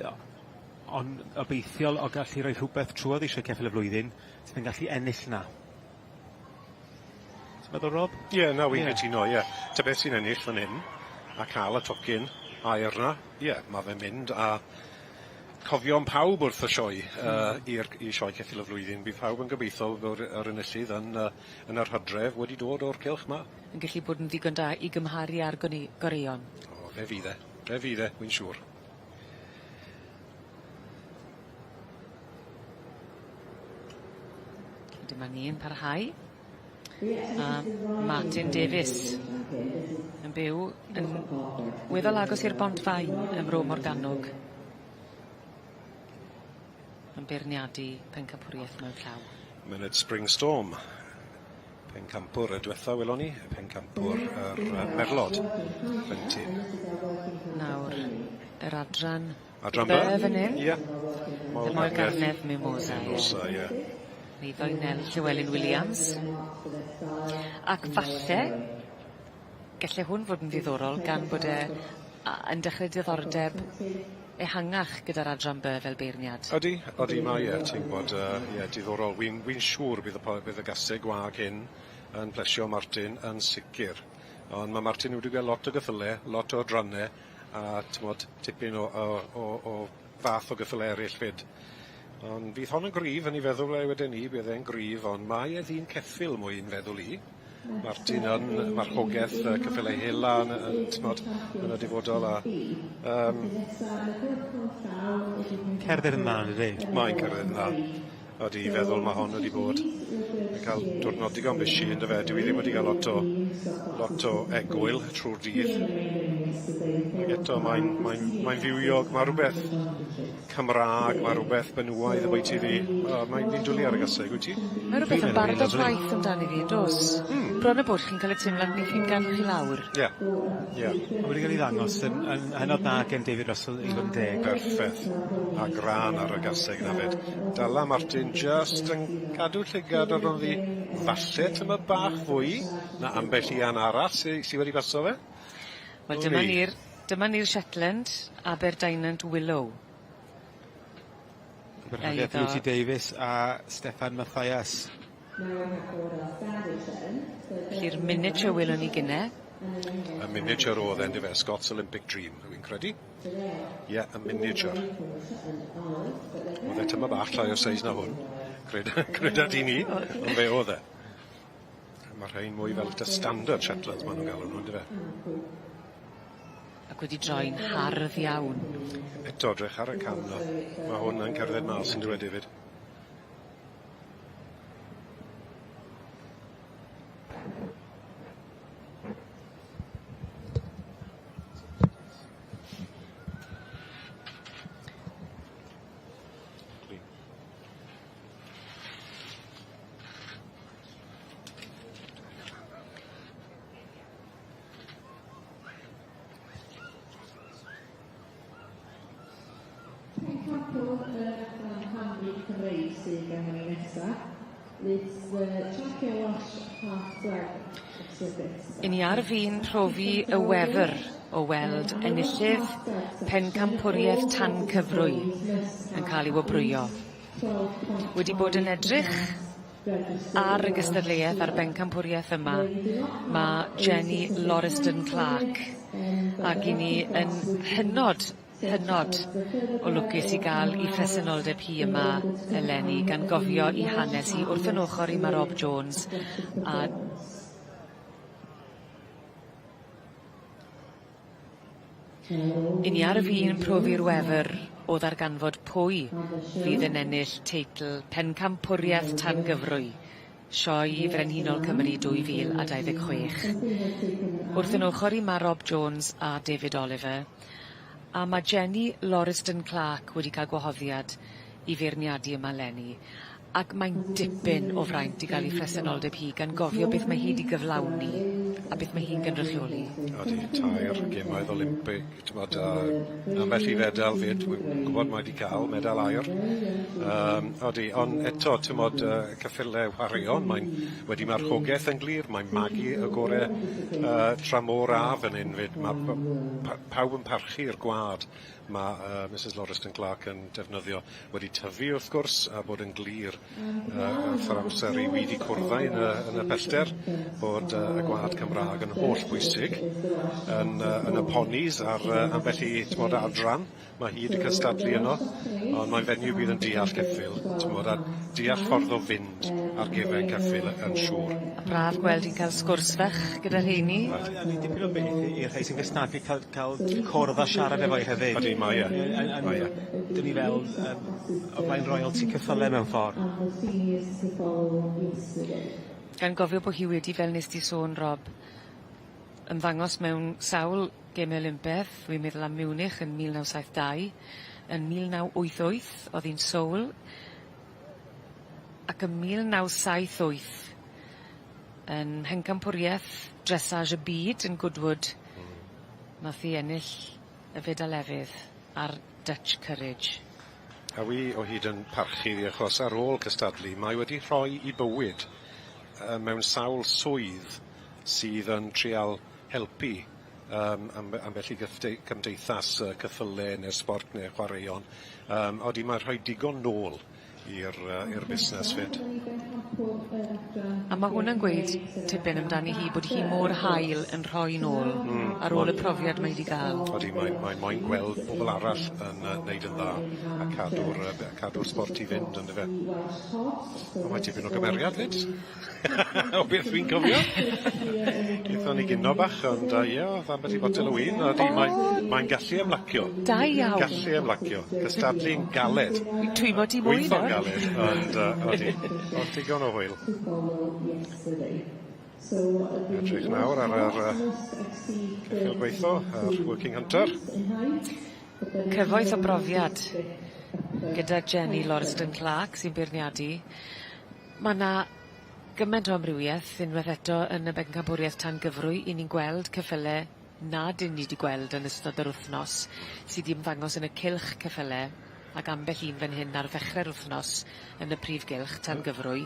ond obeithiol o gallu rhoi rhywbeth trwodd eisiau ceffyl y flwyddyn sydd yn gallu ennill na. Ti'n meddwl, Rob? Ie, na, wy'n cytuno, ie. Ta beth sy'n ennill fan hyn, a cael y tocyn air na, ie, mae fe'n mynd a cofio'n pawb wrth y sioe i sioe ceffyl y flwyddyn. Bydd pawb yn gobeithio bod yr enillydd yn yr hydref wedi dod o'r cylch yma. Yn gallu bod yn ddigon da i gymharu ar goreion. O, fe fydd e, wy'n siŵr. Dyma ni'n parhau. A Martin Davies yn byw yn weddol agos i'r bont fain ym Mro Morgannwg. Yn beirniadu pencampwriaeth mewn llaw. Myned Spring Storm. Pencampwr y diwetha, welon ni. Pencampwr yr Merlod. Plentyn. Nawr, yr adran by fan hyn. Ie. Moel Garnedd Mimosa. Ie. Neiddo Nel Llywelyn Williams. Ac falle, gallai hwn fod yn ddiddorol gan bod yn dechrau diddordeb ehangach gyda'r adran by fel beirniad. Odi mae ti'n gwybod, diddorol. Wy'n siŵr bydd y gasau gwag hyn yn plesio Martin yn sicr. Ond mae Martin wedi cael lot o gyffyle, lot o adrannau, a tipyn o fath o gyffyle eraill fyd. Ond bydd hon yn gryf yn ei feddwl wedyn ni, bydd e'n gryf, ond mae ddyn ceffyl mwy yn feddwl i. Martin yn marchogaeth cyffylau hela yn y difodol a cerdded yn dda, ydy? Mae'n cerdded yn dda. Odi feddwl mae hon wedi bod yn cael diwrnod digon bysi yn dy fe. Dwi ddim wedi cael lot o egwyl trwy'r dydd. Ac eto mae'n fywiog, mae rhywbeth Cymraeg, mae rhywbeth benywaidd y bwyty fi. Mae'n fi'n dwlu ar y gasau, gwyt ti? Mae rhywbeth yn barod o waith amdani fi, dos. Bron y bod chi'n cael y teimlad ni chi'n gadw chi lawr. Ie. Mae wedi cael ei ddangos yn hynod dda gen David Russell i fod yn deg. Perffaith. A gran ar y gasau gyda fyd. Dala Martin just yn cadw llygad ar ddi falle tyma bach fwy na ambell i an arall sydd wedi baso fe. Wel, dyma ni'r Shetland Aberdeinant Willow. Bernhard Beauty Davies a Steffan Mathias. Lly'r miniature Willow ni gynne. Y miniature oedd e'n dyfa, Scots Olympic Dream, yw'n credu? Ie, y miniature. Oedd e tyma bach llai o seis na hwn. Creda di ni, ond fe oedd e. Mae'r rhain mwy fel dy standard Shetlands maen nhw'n galw nhw'n dyfa. Ac wedi droi'n hardd iawn. Eto drech ar y cam na. Mae hwn yn cerdded mas yn dweud David. I ni ar fi'n profi y wefr o weld enillydd pencampwriaeth tan cyfrwy yn cael ei wobrwyo. Wedi bod yn edrych ar y gystadleuaeth ar bencampwriaeth yma, mae Jenny Lauriston Clark ac i ni yn hynod o lwcus i gael i phresenoldeb hi yma eleni gan gofio i hanes hi wrth yn ochr i mae Rob Jones a I ni ar y fi'n profi'r wefr o ddarganfod pwy fydd yn ennill teitl pencampwriaeth tan gyfrwy Sioe Frenhinol Cymru 2026. Wrth yn ochr i mae Rob Jones a David Oliver, a mae Jenny Lauriston Clark wedi cael gwahoddiad i feirniadu yma leni, ac mae'n dipyn o fraint i gael ei phresenoldeb hi gan gofio beth mae hi wedi gyflawni a beth mae hi'n gynrychioli. Odi, tair gemaidd Olympig, ambell i fedal fyd, wy'n gwybod mae wedi cael medal air. Odi, ond eto, cyffurlau wharion, mae'n wedi marchogaeth yn glir, mae'n magu y gorau tramor a fan hyn fyd, mae pawb yn parchu'r gwad. Mae Mrs Lauriston Clark yn defnyddio wedi tyfu wrth gwrs a bod yn glir ffordd amser i wedi cwrddau yn y pellter bod y gwad Cymraeg yn holl bwysig yn y ponis ar ambell i adran. Mae hi wedi cystadlu yno, ond mae'n fenyw bydd yn deall ceffil, a deall ffordd o fynd ar gefen ceffil yn siŵr. A braf gweld i'n cael sgwrs fech gyda rheini. Ni dipyn o beth i'r rhai sy'n gystadlu cael cwrdd a siarad efo'i hefyd. Ydy, mae e. Dyn ni fel o blaen royalty cyffyle mewn ffordd. Gan gofio bod hi wedi, fel nes ti sôn, Rob, ymddangos mewn sawl gemau Olympedd, dwi'n meddwl am Munich yn 1972, yn 1988 oedd hi'n Seoul, ac yn 1978 yn hencampwriaeth dressage y byd yn Goodwood, nath hi ennill y fedalefydd ar Dutch Courage. A wi o hyd yn parchu achos ar ôl cystadlu, mae wedi rhoi i bywyd mewn sawl swydd sydd yn trial helpu ambell i gymdeithas cyffyle neu'r sport neu'r chwaraeon. Odi mae'n rhoi digon nôl i'r busnes fyd. A mae hwn yn gweud tipyn amdani hi bod hi mor hael yn rhoi nôl ar ôl y profiad mae wedi gael. Odi, mae'n moyn gweld pobl arall yn neud yn dda a cadw'r sport i fynd yn dyfe. Mae tipyn o gymeriad fyd. o beth dwi'n cofio. Geithon ni gynno bach, ond ie, oedd ambell i botel o win. Mae'n gallu ymlacio. Da iawn. Gallu ymlacio. Cystadlu'n galed. Twy bod i mwy Gweithio'n galed, ond oedd digon o hwyl. Edrych nawr ar yr ceffil gweithio, yr Working Hunter. Cyfoeth o brofiad gyda Jenny Lorston Clark sy'n beirniadu. Mae yna gymaint o amrywiaeth unwaith eto yn y bencampwriaeth tan gyfrwy i ni'n gweld ceffylau nad yn ni wedi gweld yn ystod yr wythnos sydd wedi ymddangos yn y cylch ceffylau ac ambell un fan hyn ar ddechrau'r wythnos yn y Prif Gylch tan gyfrwy.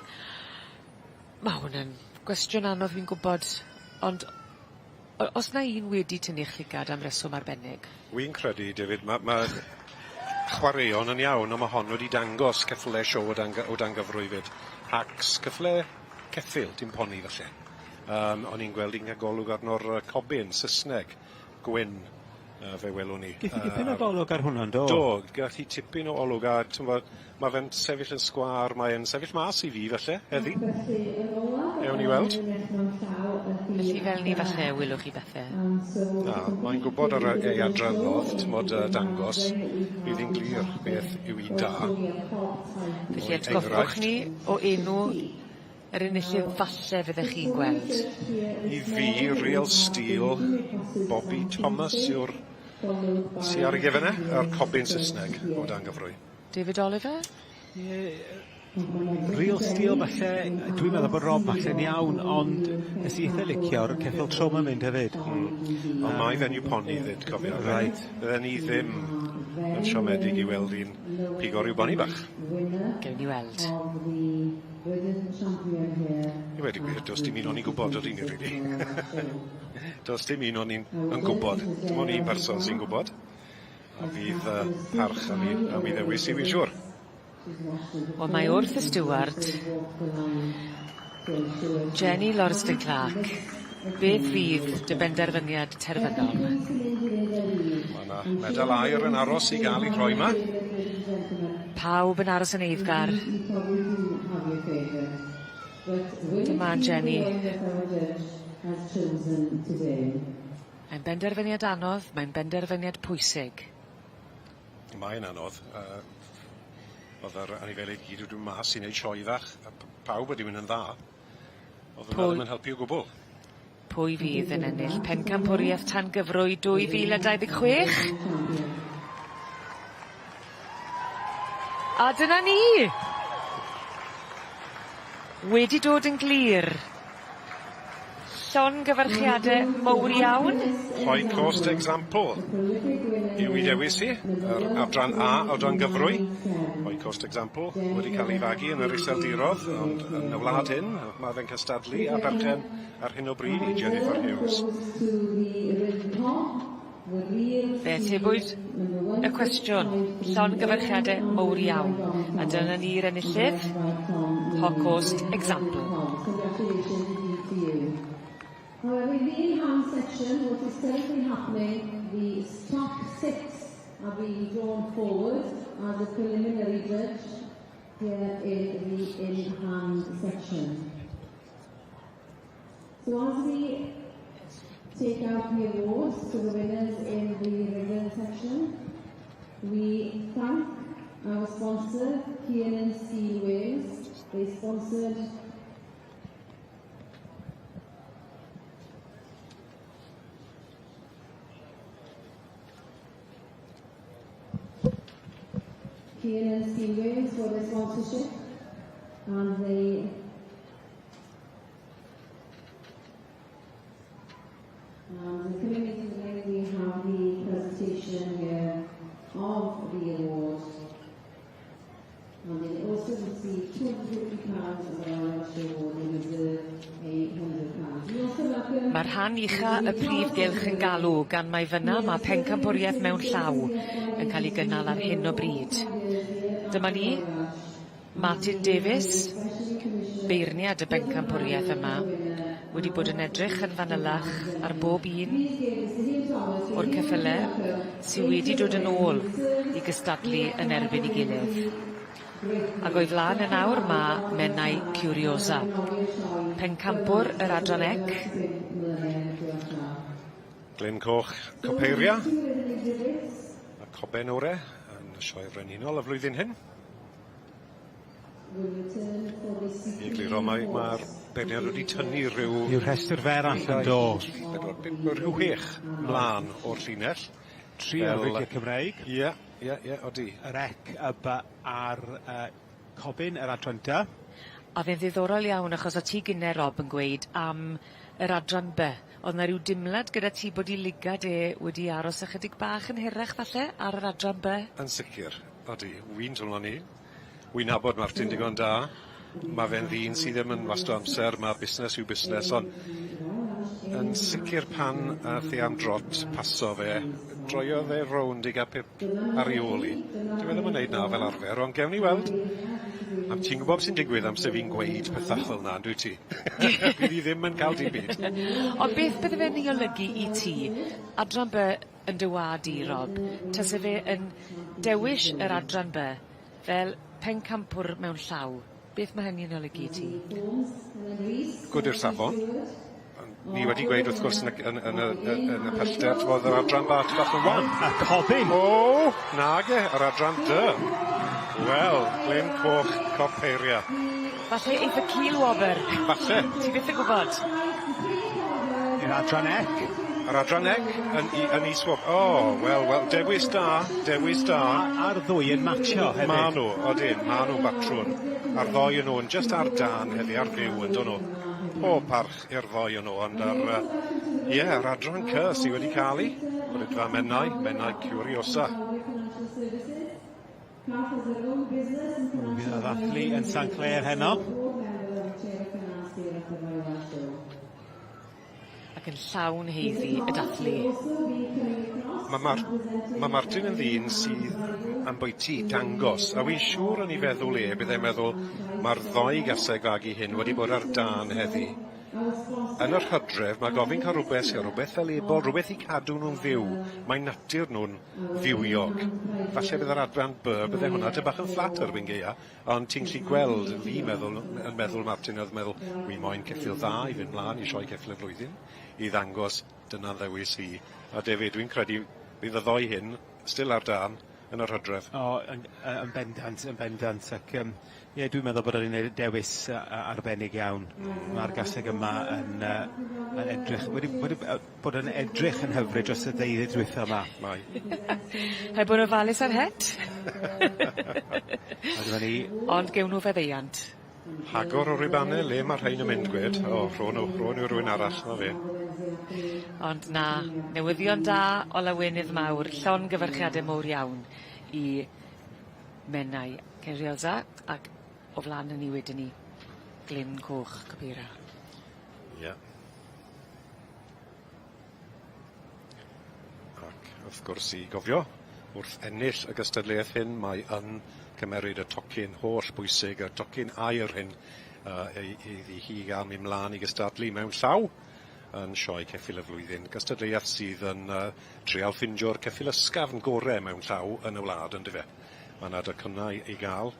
Mae hwnna'n gwestiwn anodd fi'n gwybod, ond os na un wedi tynnu'ch llygad am reswm arbennig? Wy'n credu, David, mae chwaraeon yn iawn, ond mae hon wedi dangos ceffylau sio o dan gyfrwy fyd. Hacs, ceffylau ceffil, dim poni falle. O'n i'n gweld un golwg arno'r cobyn, Saesneg, gwyn, fe welwn ni. Geith i dipyn o golwg ar hwnna'n do? Do, gath i tipyn o olwg a mae fe'n sefyll yn sgwar, mae'n sefyll mas i fi falle, heddi. Ewn i weld. Felly fel ni falle wylwch i bethau. Mae'n gwybod ar ei adrannodd, tymod dangos, bydd hi'n glir beth yw i da. Felly atgoffwch ni o enw yr enillydd falle fyddech chi'n gweld. I fi, Real Steel, Bobby Thomas sy'n ar ei gefnau, a'r cobyn Saesneg o dan gyfrwy. David Oliver? Real Steel falle, dwi'n meddwl bod Rob falle'n iawn, ond nes i eitha licio'r ceffil trwm yn mynd hefyd. Ond mae fe'n yw poni ddyd, cofio. Right. Bydden ni ddim yn siomedig i weld un pigor i'w boni bach. Gewn ni weld. I wedi gwir, does dim un o'n i'n gwybod o'r un i'r rili. Does dim un o'n i'n gwybod. Dim ond un person sy'n gwybod. A fydd parch am i ddewis i fi siwr. Wel, mae wrth y steward Jenny Lorston Clark. Beth fydd dy benderfyniad terfynol? Mae yna medal air yn aros i gael i rhoi yma. Pawb yn aros yn eiddgar. Dyma Jenny. Mae'n benderfyniad anodd, mae'n benderfyniad pwysig. Mae'n anodd. Oedd yr anifeiliaid gyd wedi mas i wneud sioeddach, a pawb wedi mynd yn dda. Oedd yn meddwl yn helpu o gwbl. Pwy fydd yn ennill pencampwriaeth tan gyfrwy 2026? A dyna ni! Wedi dod yn glir. Llongyfarchiadau mowr iawn. High cost example. Yw i dewis i, yr adran A o dan gyfrwy. High cost example wedi cael ei fagu yn yr Iseldirodd, ond yn y wlad hyn, mae fe'n cystadlu a berchen ar hyn o bryd i Jennifer Hughes. Fe atebwyd y cwestiwn, llongyfarchiadau mowr iawn. A dyna ni'r enillydd, high cost example. However, in the in-hand section, what is currently happening, the top 6 are being drawn forward as a preliminary judge here in the in-hand section. So as we take out the awards to the winners in the regular section, we thank our sponsor, Iau Sylwebaeth. They sponsored Iau Sylwebaeth for their sponsorship, and the coming into the day, we have the presentation here of the award, and they also received £250 as our Welsh award. They deserve £800. We also welcome. Mae'r rhan ucha y Prif Gylch yn galw gan mai fyna mae pencampwriaeth mewn llaw yn cael ei gynnal ar hyn o bryd. Dyma ni, Martin Davies, beirniad y bencampwriaeth yma, wedi bod yn edrych yn fanylach ar bob un o'r ceffylau sydd wedi dod yn ôl i gystadlu yn erbyn ei gilydd. Ac o'i flaen y nawr mae Menai Curiosa. Pencampwr yr adran ec. Glyn Coch Copeiria. A Coben Ore yn y sioe frenhinol y flwyddyn hyn. I egluro mae'r beirniad wedi tynnu rhyw... Yw'r rhestr fer allan do. Rhyw hech mlaen o'r llinell. 3 o Prif Gylch. Ie, odi. Yr ec ar Cobyn, yr adran dy. A fe'n ddiddorol iawn achos o ti gynne Rob yn gweud am yr adran B. Oedd na rhyw dimlad gyda ti bod i ligad wedi aros ychydig bach yn hirach falle ar yr adran B? Yn sicr, odi. Wy'n teimlo ni. Wy'n nabod Martin digon da. Mae fe'n ddyn sydd ddim yn wasto amser, mae busnes yw busnes, ond yn sicr pan ath ei am drot paso fe, droiodd e rownd i gael pip ar ei ôl i. Dwi ddim yn neud na fel arfer, ond gewn ni weld. Am ti'n gwybod sy'n digwydd amser fi'n gweud pethau fel na, dwi ti? Bydd i ddim yn cael dim byd. Ond beth bydde fe'n ei olygu i ti? Adran B yn dy wad i, Rob. Tase fe yn dewis yr adran B fel pencampwr mewn llaw. Beth mae hynny'n olygu i ti? Gwyd i'r safon. Ni wedi gweud wrth gwrs yn y pellter fod yr adran bach yn wan. A Cobyn! O, nage, yr adran dy. Wel, Glyn Coch Copeiria. Falle eith y cil wober. Falle. Ti byth yn gwybod? I'r adran ec. Yr adran ec yn iswop. O, wel, dewis da. A'r ddwy yn matcho hefyd. Ma nhw batrwn. A'r ddoi yn nhw'n just ar dan heddi, ar fyw yn dod nhw. O parch i'r ddoi yn nhw, ond yr adran C sydd wedi cael ei. Brydfa Menai Curiosa. Fydd y ddathlu yn San Clair heno. Ac yn llawn heiddi y dathlu. Mae Martin yn ddyn sydd am bwyty dangos, a wy'n siŵr yn ei feddwl byddai'n meddwl mae'r ddoi gaseg agi hyn wedi bod ar dan heddi. Yn yr hydref, mae gofyn cael rhywbeth fel ebol, rhywbeth i cadw nhw'n fyw. Mae natur nhw'n fywiog. Falle bydd yr adran B, bydde hwnna dy bach yn fflat erbyn geia, ond ti'n gallu gweld fi meddwl Martin oedd meddwl, wi moyn ceffil dda i fynd mlaen i sioe ceffil y flwyddyn, i ddangos dyna ddewis i. A David, dwi'n credu bydd y ddoi hyn, still ar dan, yn yr hydref. O, yn bendant, ac dwi'n meddwl bod yn dewis arbennig iawn. Mae'r gaseg yma yn edrych, wedi bod yn edrych yn hyfryd dros y ddeuddydd diwethaf yma. Mae. Heb bod yn ofalus ar het. Ond gewn nhw feddeiant. Hagor o ribannau, le mae'r rhain yn mynd gwed. O, rhôn nhw rhywun arall, na fe. Ond na, newyddion da o lawenydd mawr, llon gyfarchiadau mawr iawn i Menai Curiosa ac o flaen yn ni wedyn ni, Glyn Coch Copeiria. Ie. Ac wrth gwrs i gofio, wrth ennill y gystadleuaeth hyn, mae yn cymeryd y tocyn holl bwysig, y tocyn air hyn, iddi hi gael mynd mlaen i gystadlu mewn llaw yn sioe ceffil y flwyddyn. Gystadleuaeth sydd yn trial ffindio'r ceffil ysgafn gorau mewn llaw yn y wlad, yn dyfe. Mae yna dycynau i gael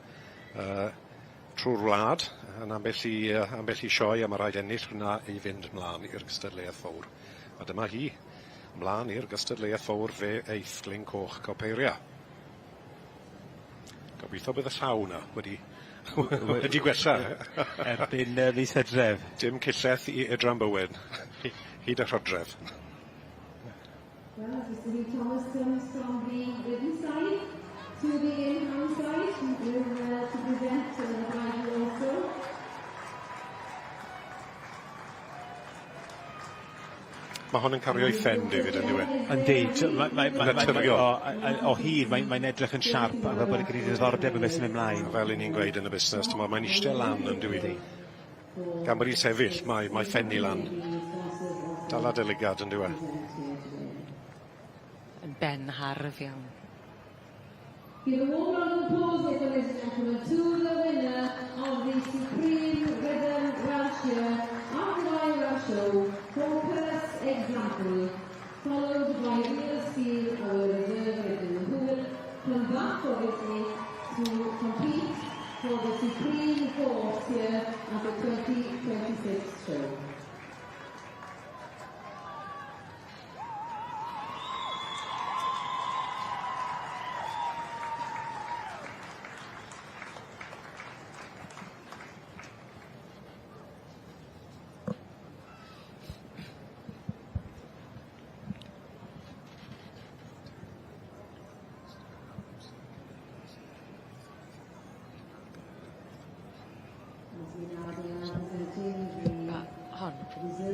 trwy'r wlad yn ambell i sioe, a mae rhaid ennill hwnna i fynd mlaen i'r gystadleuaeth fawr. A dyma hi, mlaen i'r gystadleuaeth fawr fe eith Glyn Coch Copeiria. Gobeithio bydd y llaw yna wedi gwella. Erbyn mis Hydref. Dim cilleth i edran bywyd. Hyd y rhodref. Well, as Mr. Thomas comes from the written side to the in-house side, to present the bride also. Mae hwn yn cario i ffen, David, yn diwedd. Yndi, o hyd, mae'n edrych yn siarp, a fel bod yn gwneud diddordeb yn beth sy'n ymlaen. Fel i ni'n gweud yn y busnes, mae'n eistedd lan yn diwedd. Gan bod i'n sefyll, mae ffen i lan. Dalad y ligad yn diwedd. Yn ben harf iawn. Give a warm round of applause, ladies and gentlemen, to the winner of the Supreme Rhythm Welsh Year Iau Sylwebaeth example, followed by real skill or reserve rhythm, who will come back obviously to compete for the supreme horse here at the 2026 show.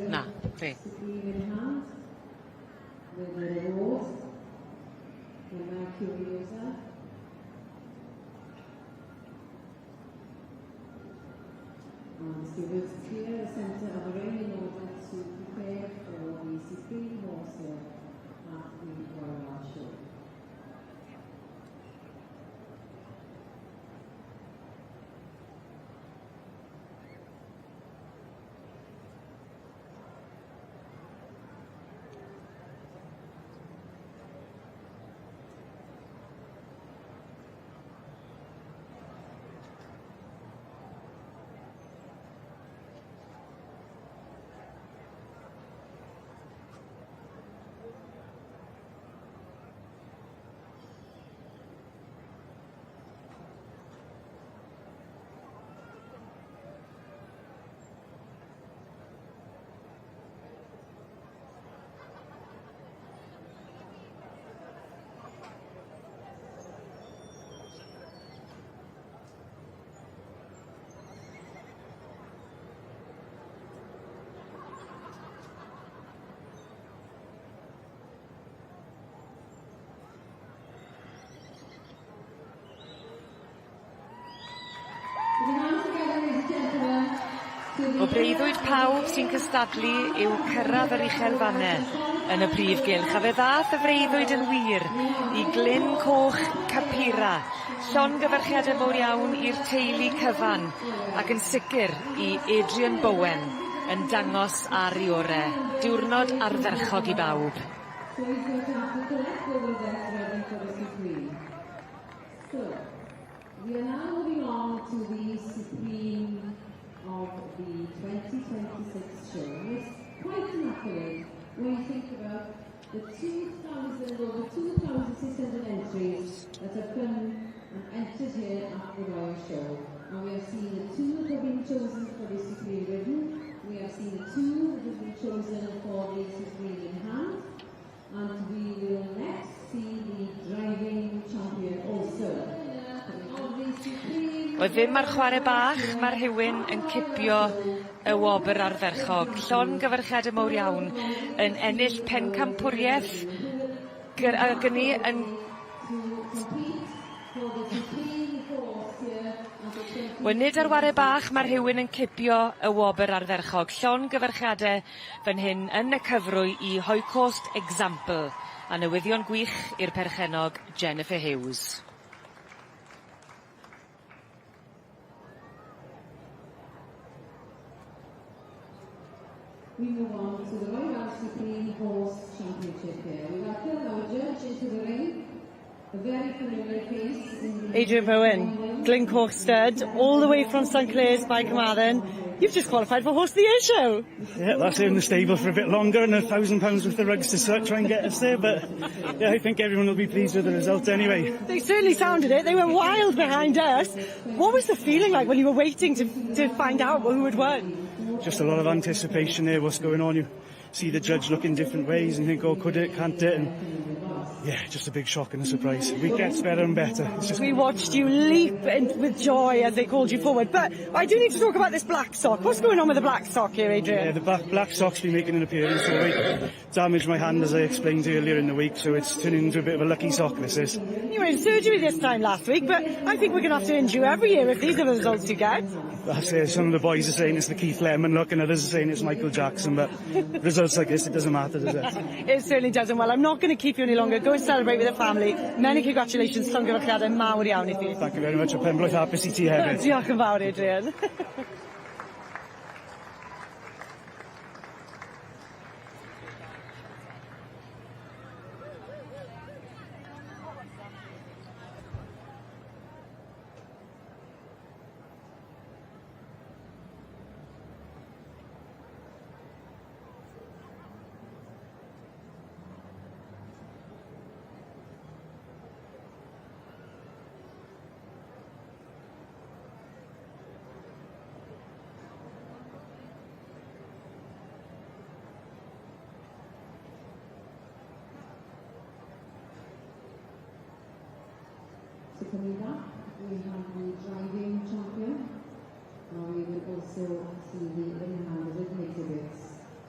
Na, fe. He was clear a centre of array in order to prepare for the supreme horse here at the Royal Show. O breuddwyd pawb sy'n cystadlu i'w cyrraedd yr uchelfannau yn y Prif Gylch, a fe ddath y freuddwyd yn wir i Glyn Coch Capura, llongyfarchiadau mawr iawn i'r teulu cyfan, ac yn sicr i Adrian Bowen yn dangos ar ei orau. Diwrnod ardderchog i bawb. We are now moving on to the supreme of the 2026 show. It's quite an accolade when you think about the 2,600 entries that have come and entered here at the Royal Show. And we have seen the two that have been chosen for the Supreme Ribbon. We have seen the two that have been chosen for the Supreme in Hand. And we will next see the driving champion also. Oedd ddim ar chwarae bach, mae'r Rhywun yn cipio y wobr ardderchog. Llongyfarchiadau mawr iawn yn ennill pencampwriaeth ac yn ni yn... Nid ar warae bach, mae'r Rhywun yn cipio y wobr ardderchog. Llongyfarchiadau fan hyn yn y cyfrwy i High Coast Example a newyddion gwych i'r perchenog Jennifer Hughes. We move on to the Royal Supreme Horse Championship here. We welcome our judge into the ring. A very familiar face. Adrian Bowen, Glencoe stud, all the way from St Clair's by Carmarthen. You've just qualified for Horse of the Year show. Yeah, that's in the stable for a bit longer and £1,000 worth of rugs to try and get us there. But yeah, I think everyone will be pleased with the result anyway. They certainly sounded it. They were wild behind us. What was the feeling like when you were waiting to find out who had won? Just a lot of anticipation there, what's going on. You see the judge look in different ways and think, oh, could it, can't it? And yeah, just a big shock and a surprise. It gets better and better. We watched you leap with joy as they called you forward. But I do need to talk about this black sock. What's going on with the black sock here, Adrian? Yeah, the black sock's been making an appearance all week. Damaged my hand, as I explained earlier in the week, so it's turning into a bit of a lucky sock, this is. You were in surgery this time last week, but I think we're going to have to endure every year if these are the results you get. That's it. Some of the boys are saying it's the Keith Lemon look, and others are saying it's Michael Jackson, but results like this, it doesn't matter, does it? It certainly doesn't. Well, I'm not going to keep you any longer. Go and celebrate with the family. Many congratulations. Llongyfarchiadau mawr iawn I chi. Thank you very much. A penblwydd hapus I ti hefyd. Diolch yn fawr, Adrian. coming back, we have the driving champion. We will also see the in-hand written exhibits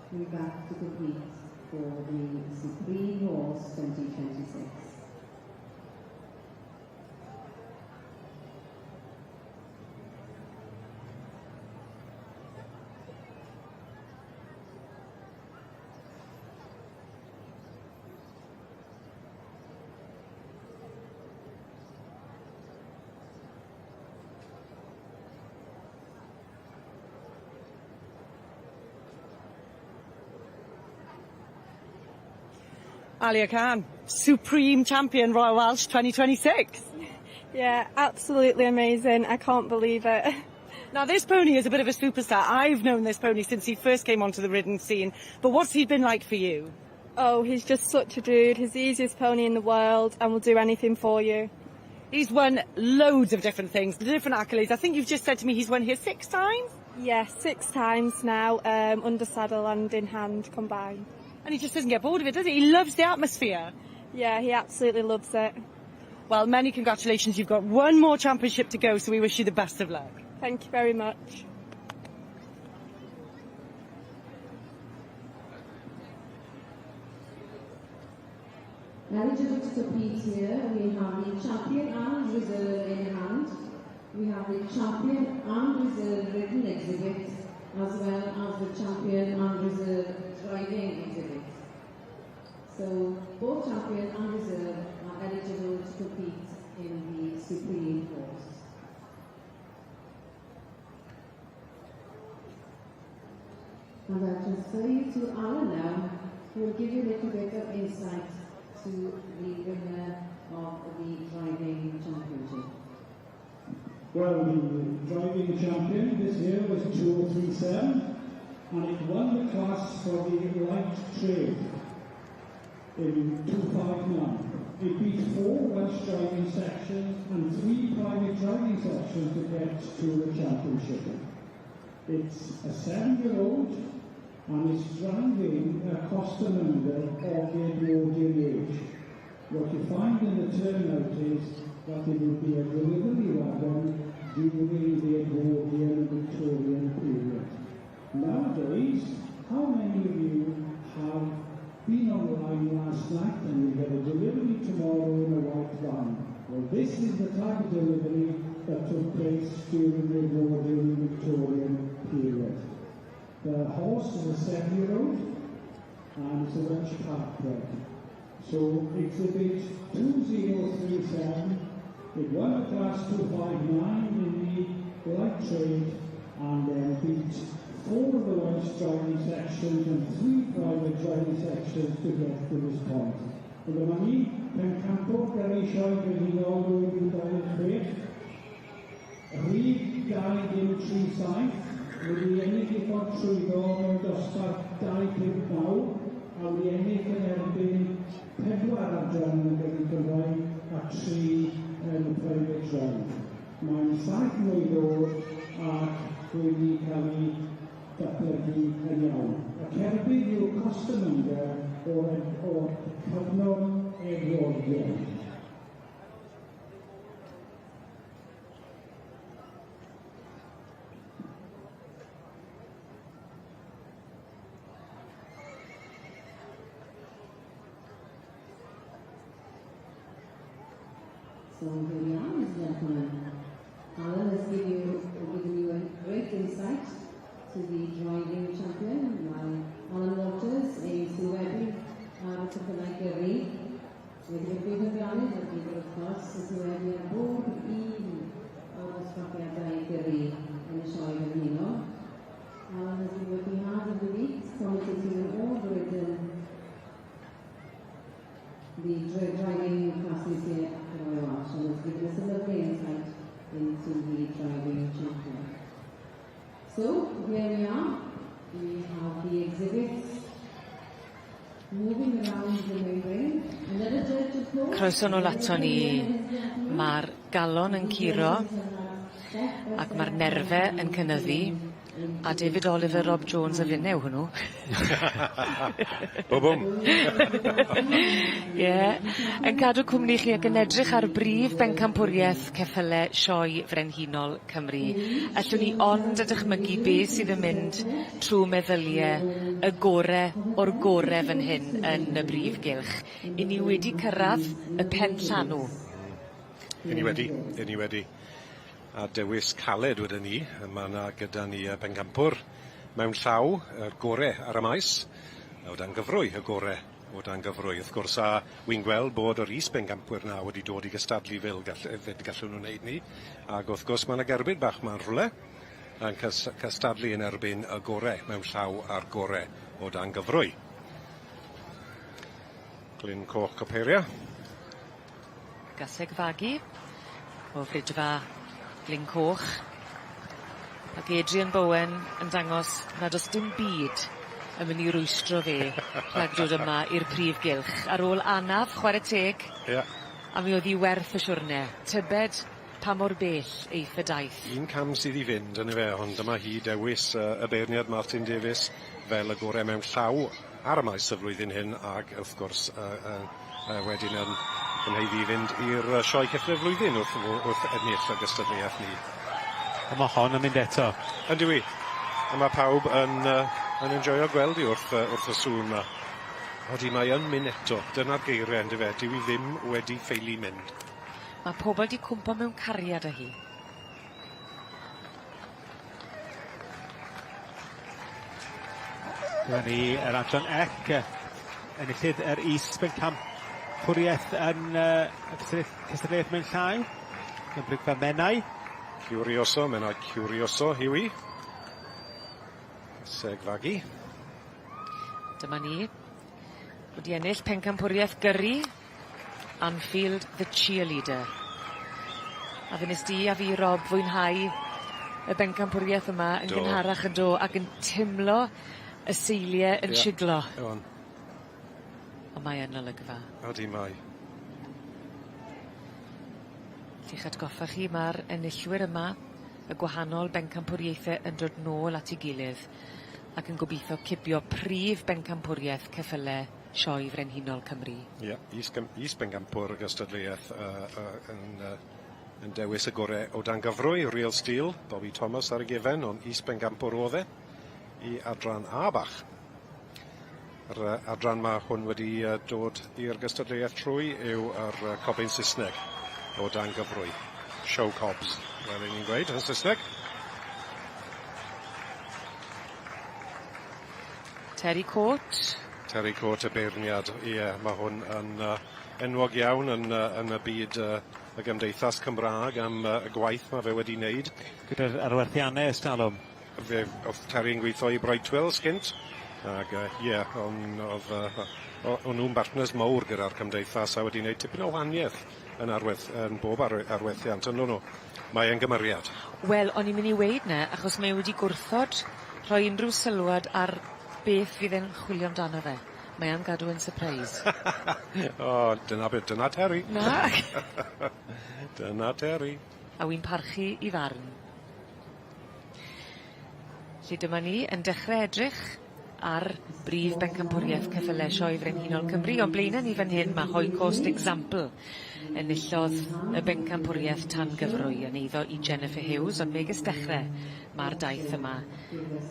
coming back to compete for the Prif Gylch 2026. Alia Khan, Supreme Champion Royal Welsh 2026. Yeah, absolutely amazing. I can't believe it. Now, this pony is a bit of a superstar. I've known this pony since he first came onto the ridden scene. But what's he been like for you? Oh, he's just such a dude. He's the easiest pony in the world and will do anything for you. He's won loads of different things, different accolades. I think you've just said to me he's won here 6 times? Yeah, 6 times now, under saddle and in hand combined. And he just doesn't get bored of it, does he? He loves the atmosphere. Yeah, he absolutely loves it. Well, many congratulations. You've got one more championship to go, so we wish you the best of luck. Thank you very much. Eligible to compete here, we have the champion and reserve in hand. We have the champion and reserve written exhibit, as well as the champion and reserve driving exhibit. So both champion and reserve are eligible to compete in the Supreme Course. And I'll transfer you to Alan now, who will give you a little bit of insight to the winner of the driving championship. Well, the driving champion this year was 2037, and it won the class for the light trade in 259. It beat 4 Welsh driving sections and 3 private driving sections to get to the championship. It's a 7-year-old and it's driving a Costa Munda of the Edwardian age. What you find in the turnout is that it will be a delivery wagon during the Edwardian and Victorian period. Nowadays, how many of you have been on the line last night and you get a delivery tomorrow in a white van? Well, this is the type of delivery that took place during the Edwardian and Victorian period. The horse is a 7-year-old and it's a Welsh parkbred. So exhibit 2037, it won a class 259 in the light trade and then beat 4 of the Welsh driving sections and 3 private driving sections to get to this point. And the money, Pencampo, Garisio, Grenhinol, Rwy'n 26, Rhyd Gau Dim 37, wedi ennill ei ffordd trwyddo mewn dosbarth 259 a wedi ennill yn erbyn 4 adran yn gyda'i gyfau a 3 yn y private drive. Mae'n 7 mlwydd oed ac wedi cael ei datblygu yn iawn. Y cerbyd yw'r Costa Munda o'r cyfnod Edwardian. So here we are, ladies and gentlemen. Alan has given you a great insight to the driving champion, while Alan Waters, Iau Sylwebaeth, a Prynhawn Iau wedi bod yn ganu, ac wrth gwrs, y Sylwebaeth ar bob un o'r dosbarthiadau gyrru yn y sioe fan heno. Alan has been working hard over the weeks, commentating on all the written the driving classes here at the Royal Welsh, and has given us a lovely insight into the driving champion. So, here we are. We have the exhibits moving around the main ring. Another judge, of course. Croeso nôl ato ni. Mae'r galon yn curo ac mae'r nerfe yn cynyddu. A David Oliver, Rob Jones a finne yw hwnnw. Bwbwm. Yn cadw cwmni chi ac yn edrych ar brif bencampwriaeth ceffylau sioe Frenhinol Cymru. Allwn ni ond a dychmygu beth sydd yn mynd trwy meddyliau y gore o'r gore fan hyn yn y Prif Gylch. I ni wedi cyrraedd y pen llanw. I ni wedi. A dewis caled wedyn ni. Mae yna gyda ni bencampwr mewn llaw y gore ar y maes. O dan gyfrwy y gore o dan gyfrwy. Wrth gwrs a wy'n gweld bod yr is-bencampwr na wedi dod i gystadlu fel gallwn nhw'n wneud ni. Ac wrth gwrs mae yna gerbyd bach ma'n rhywle yn cystadlu yn erbyn y gore mewn llaw ar gore o dan gyfrwy. Glyn Coch Coperia. Gaseg fagu o frydfa Glyn Coch. Ac Adrian Bowen yn dangos nad oes dim byd yn mynd i rwystro fe rhag dod yma i'r Prif Gylch. Ar ôl anaf, chwarae teg, a mi oedd hi werth y siwrne. Tybed pa mor bell eiff y daith. Un cam sydd i fynd yn y fe, ond dyma hi dewis y beirniad Martin Davies fel y gore mewn llaw ar y maes y flwyddyn hyn, ac wrth gwrs wedyn yn gynheiddi i fynd i'r sioe ceffyl flwyddyn wrth ennill y gystadleuaeth ni. A mae hon yn mynd eto. Ynddi wi. A mae pawb yn enjoyo gweld i wrth y sŵn yma. Odi mae yn mynd eto. Dyna'r geiriau ynddi fe. Dyw i ddim wedi ffeili mynd. Mae pobl di cwmpo mewn cariad â hi. Dyma ni yr adran ec enillydd yr is-bencampwriaeth yn cystadleuaeth mewn llai. Yn brigfa Menai. Menai Curioso, hiwi. Segfagu. Dyma ni. Wedi ennill pencampwriaeth gyrru. Anfield the cheerleader. A fe nes di a fi Rob fwynhau y bencampwriaeth yma yn gynharach yn do ac yn timlo y seiliau yn siglo. A mae yn olygfa. Odi mae. Lli'ch atgoffa chi mae'r enillwyr yma, y gwahanol bencampwriaethau yn dod nôl at ei gilydd ac yn gobeithio cipio prif bencampwriaeth ceffylau sioe Frenhinol Cymru. Is-bencampwr y gystadleuaeth yn dewis y gore o dan gyfrwy, Real Steel, Bobby Thomas ar y gefen, ond is-bencampwr oedd i adran A bach. Yr adran mae hwn wedi dod i'r gystadleuaeth trwy yw yr cobein Saesneg o dan gyfrwy. Show Cobs, fel ni'n gweud yn Saesneg. Terry Court. Terry Court y beirniad, mae hwn yn enwog iawn yn y byd y gymdeithas Cymraeg am y gwaith mae fe wedi wneud. Gyda'r arwerthiannau ystalwm. Oedd Terry'n gweithio i Brightwell sgynt, ac o'n nhw'n bartners mawr gyda'r cymdeithas a wedi wneud tipyn o wahaniaeth yn bob arwerthiant. Mae e'n gymeriad. Wel, o'n i'n mynd i weid na, achos mae wedi gwrthod rhoi unrhyw sylwad ar beth fydd e'n chwilio amdano fe. Mae e'n gadw yn surprise. Dyna Terry. Na. Dyna Terry. A wy'n parchu i farn. Lle dyma ni yn dechrau edrych ar brif bencampwriaeth ceffylau sioe Frenhinol Cymru. Ond blaenau ni fan hyn mae Hoi Coast Example enillodd y bencampwriaeth tan gyfrwy yn eiddo i Jennifer Hughes, ond megis dechrau mae'r daith yma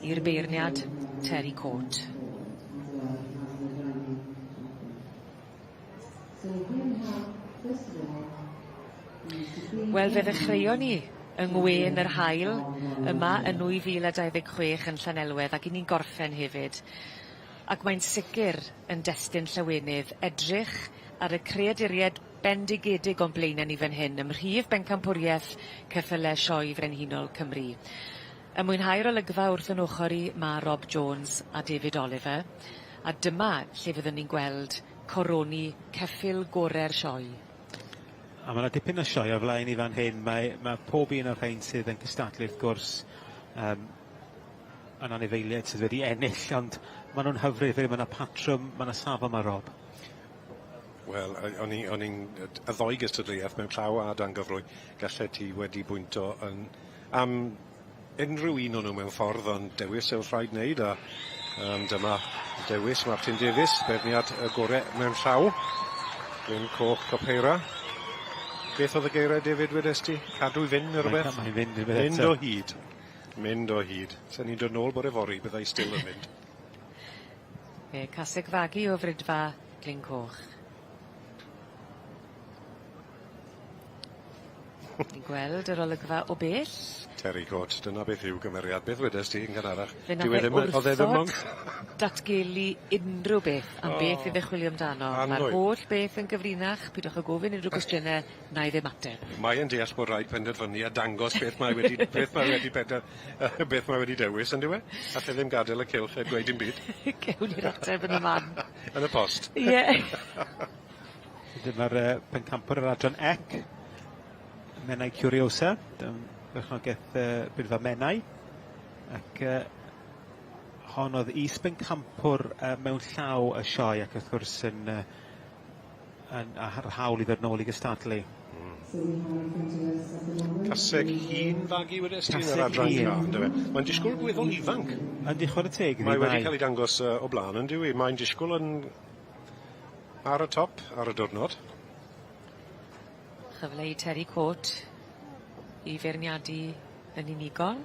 i'r beirniad Terry Court. Wel, fe ddechreuon ni yng ngwen yr haul yma yn 2026 yn Llanelwedd ac i ni'n gorffen hefyd. Ac mae'n sicr yn destun llawenydd edrych ar y creaduriaid bendigedig o'n blaenau ni fan hyn ym mhrif bencampwriaeth ceffylau sioe Frenhinol Cymru. Y mwynhau'r olygfa wrth yn ochr i mae Rob Jones a David Oliver, a dyma lle fyddwn ni'n gweld coroni ceffyl gorau'r sioe. A mae yna dipyn o sioe o flaen i fan hyn. Mae pob un o'r rhain sydd yn cystadlu wrth gwrs yn anifeiliaid sydd wedi ennill, ond maen nhw'n hyfryd fe, mae yna patrwm, mae yna safon yma, Rob. Wel, o'n i'n y ddoi gystadleuaeth mewn llaw a dan gyfrwy, gallai ti wedi bwynto am unrhyw un o'n nhw mewn ffordd, ond dewis yw'r rhaid wneud, a dyma dewis Martin Davies, beirniad y gorau mewn llaw. Gwyn coch copeira. Beth oedd y geiriau, David, wedest ti? Cadw i fynd neu rhywbeth? Mae'n fynd Mynd o hyd. Mynd o hyd. Sa'n ni'n dod nôl bore fori, byddai still yn mynd. Caseg fagu o frydfa Glyn Coch. Ni'n gweld yr olygfa o bell. Terry Court, dyna beth yw gymeriad. Beth wedest ti yn gynharach? Oedd e ddim datgelu unrhyw beth am beth i ddechwilio amdano. Mae'r holl beth yn gyfrinach, pidwch o gofyn unrhyw gwestiynau, na i ddim ateb. Mae'n deall bod rhaid penderfynu a dangos beth mae wedi, beth mae wedi dewis, yn diwe? A lle ddim gadael y cylch a dweud dim byd. Gewn i'r ateb yn y man. Yn y post. Ie. Dyma'r pencampwr yr adran ec. Menai Curiosa, berchnogaeth bydfa Menai, ac hon oedd is-bencampwr mewn llaw y sioe, ac wrth gwrs yn ar hawl i ddod nôl i gystadlu. Caseg hun fagu wedest ti yn yr adran llaw. Mae'n disgwyl gweddol ifanc. Yn dichwad y teg. Mae wedi cael ei dangos o blaen, yn diwy. Mae'n disgwyl yn ar y top, ar y diwrnod. Chyfle i Terry Court i feirniadu yn unigol.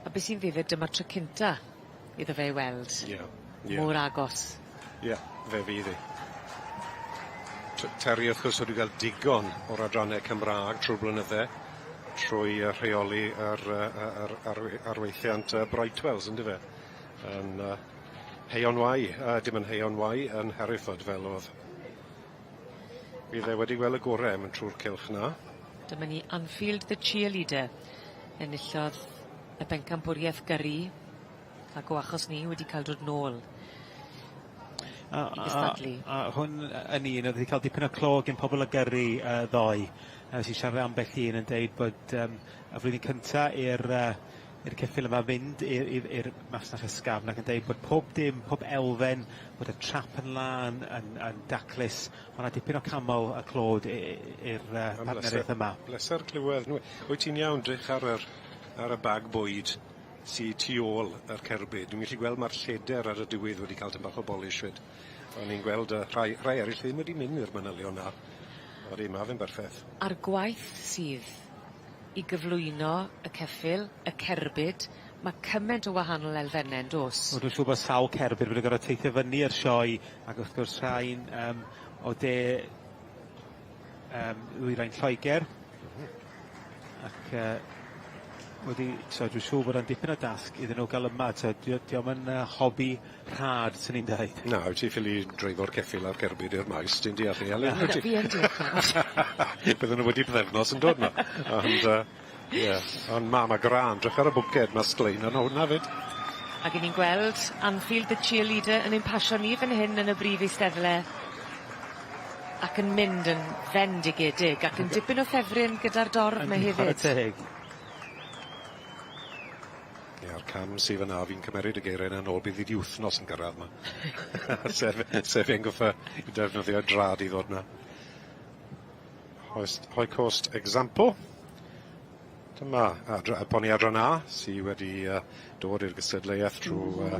A beth sy'n ddifyd, dyma tro cynta iddo fe weld. Mor agos. Ie, fe fydd i. Terry wrth gwrs wedi cael digon o'r adrannau Cymraeg trwy blynydde, trwy rheoli arweithiant Brightwells, yn dyfe. Yn Heion Wai, dim yn Heion Wai, yn Hereford fel oedd. Bydd e wedi gweld y gorau yn trwy'r cylch na. Dyma ni Anfield the Cheerleader. Enillodd y bencampwriaeth gyrru, ac o achos ni wedi cael dod nôl i gystadlu. A hwn yn un, oedd wedi cael dipyn o clog yn pobl y gyrru ddoe. Sy'n siarad ambell un yn dweud bod y flwyddyn cyntaf i'r ceffil yma fynd i'r masnach ysgafn ac yn dweud bod pob elfen, bod y trap yn lan, yn daclus, ond a dipyn o camol a clod i'r partneriaeth yma. Bleser clywed. Wyt ti'n iawn drych ar y bag bwyd sy'n tu ôl yr cerbyd. Dwi'n gallu gweld mae'r lleder ar y diwedd wedi cael tym bach o bolish fyd. O'n i'n gweld rhai eraill ddim wedi mynd i'r manylion na. Oeddi yma fe'n berffaith. A'r gwaith sydd i gyflwyno y ceffil, y cerbyd, mae cymaint o wahanol elfennau yn dos. Dwi'n siŵr bod sawl cerbyd wedi gorfod teithio fyny i'r sioe, ac wrth gwrs rhain o de Ddwyrain Lloegr. Ac dwi'n siŵr bod yn dipyn o dasg iddyn nhw gael yma. Diolch yn hobi rhad, sy'n ni'n dweud. Na, wyt ti'n ffili dreifo'r ceffil a'r cerbyd i'r maes, ti'n deall ni, Elen? Fi yn diolch. Bydden nhw wedi byddefnos yn dod yma. Ond mae gran, drych ar y bwced, mae sglein yn hwnna fyd. Ac ni'n gweld Anfield the Cheerleader yn ein pasio ni fan hyn yn y brif eisteddle, ac yn mynd yn fendigedig, ac yn dipyn o ffefryn gyda'r dorf yma hefyd. A'r cam sydd yna, fi'n cymeryd y geiriau yn ôl bydd i wythnos yn gyrraedd yma. Sef e'n goffa i defnyddio drad i ddod yna. Hoi cost example. Dyma poni adran A sydd wedi dod i'r gystadleuaeth trwy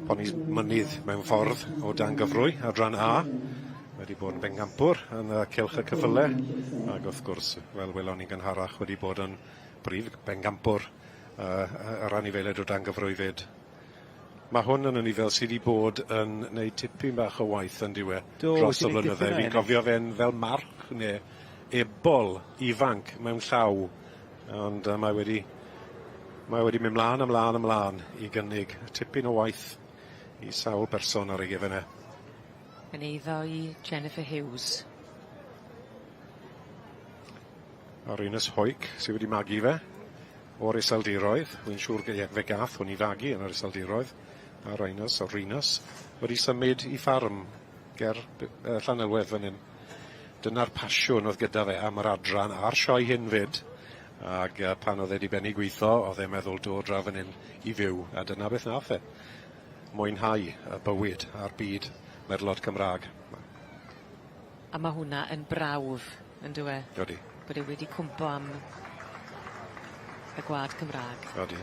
ponis mynydd mewn ffordd o dan gyfrwy, adran A. Wedi bod yn bencampwr yn cylch y cyffyle, ac wrth gwrs, fel welon ni gynharach, wedi bod yn brif bencampwr yr anifeiliaid o dan gyfrwy fyd. Mae hwn yn nifel sydd wedi bod yn gwneud tipyn bach o waith yn diwe dros y blynydde. Fi'n cofio fe'n fel marc neu ebol ifanc mewn llaw, ond mae wedi mynd ymlaen i gynnig tipyn o waith i sawl person ar ei gefnau. Yn eiddo i Jennifer Hughes. Arinus Hoic sydd wedi magu fe o'r iseldiroedd. Wy'n siŵr fe gath hwn i fagu yn yr iseldiroedd. Arinus wedi symud i ffarm ger Llanelwedd fan hyn. Dyna'r pasiwn oedd gyda fe am yr adran a'r sioe hyn fyd. Ac pan oedd e wedi bennu gweithio, oedd e'n meddwl dod dra fan hyn i fyw. A dyna beth nath e. Mwynhau y bywyd a'r byd merlod Cymraeg. A mae hwnna yn brawf, yn dywe? Ydy. Bod e wedi cwmpo am y gwad Cymraeg. Ydy.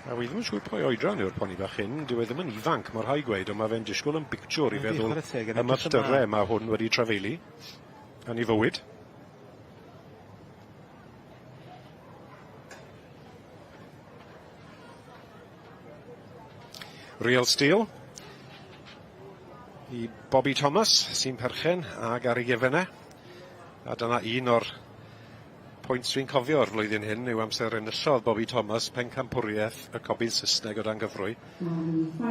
A wi ddim yn siŵr pwy oedran yw'r poni bach hyn. Dyw e ddim yn ifanc, mae'r rhai gweud, ond mae fe'n disgwyl yn bictiwr i feddwl y myfftyrau mae hwn wedi trafeili yn ei fywyd. Real Steel i Bobby Thomas sy'n perchen ag ar ei gefenau. A dyna un o'r pwynt dwi'n cofio o'r flwyddyn hyn yw amser enillodd Bobby Thomas pencampwriaeth y Cobydd Saesneg o dan gyfrwy.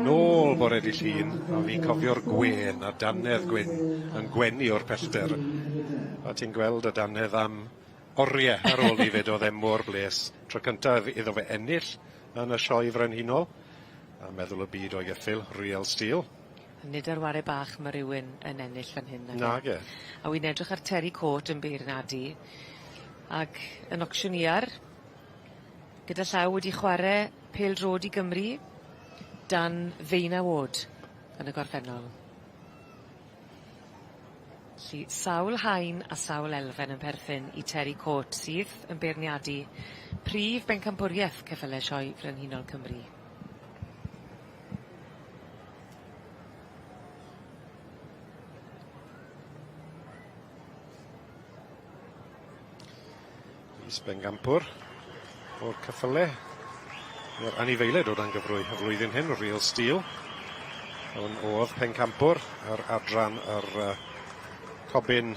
Nôl bore di llun, a fi'n cofio'r gwen a dannedd gwyn yn gwenu o'r pellter. A ti'n gweld y dannedd am oriau ar ôl i fyd o ddim mor bles. Tro cyntaf iddo fe ennill yn y sioe frenhinol. A meddwl y byd o'i geffil, Real Steel. Nid ar ware bach mae rhywun yn ennill fan hyn. Nag e. A wy'n edrych ar Terry Court yn Beirnadi. Ac yn ocsiwniar, gyda llaw wedi chwarae pêl-drod i Gymru dan Feina Ward yn y gorffennol. Felly sawl haen a sawl elfen yn perthyn i Terry Court sydd yn Beirniadu prif bencampwriaeth ceffylau sioe frenhinol Cymru. Bengampwr o'r ceffylau. Mae'r anifeiliaid o dan gyfrwy y flwyddyn hyn, Real Steel. Oedd pencampwr ar adran yr cobyn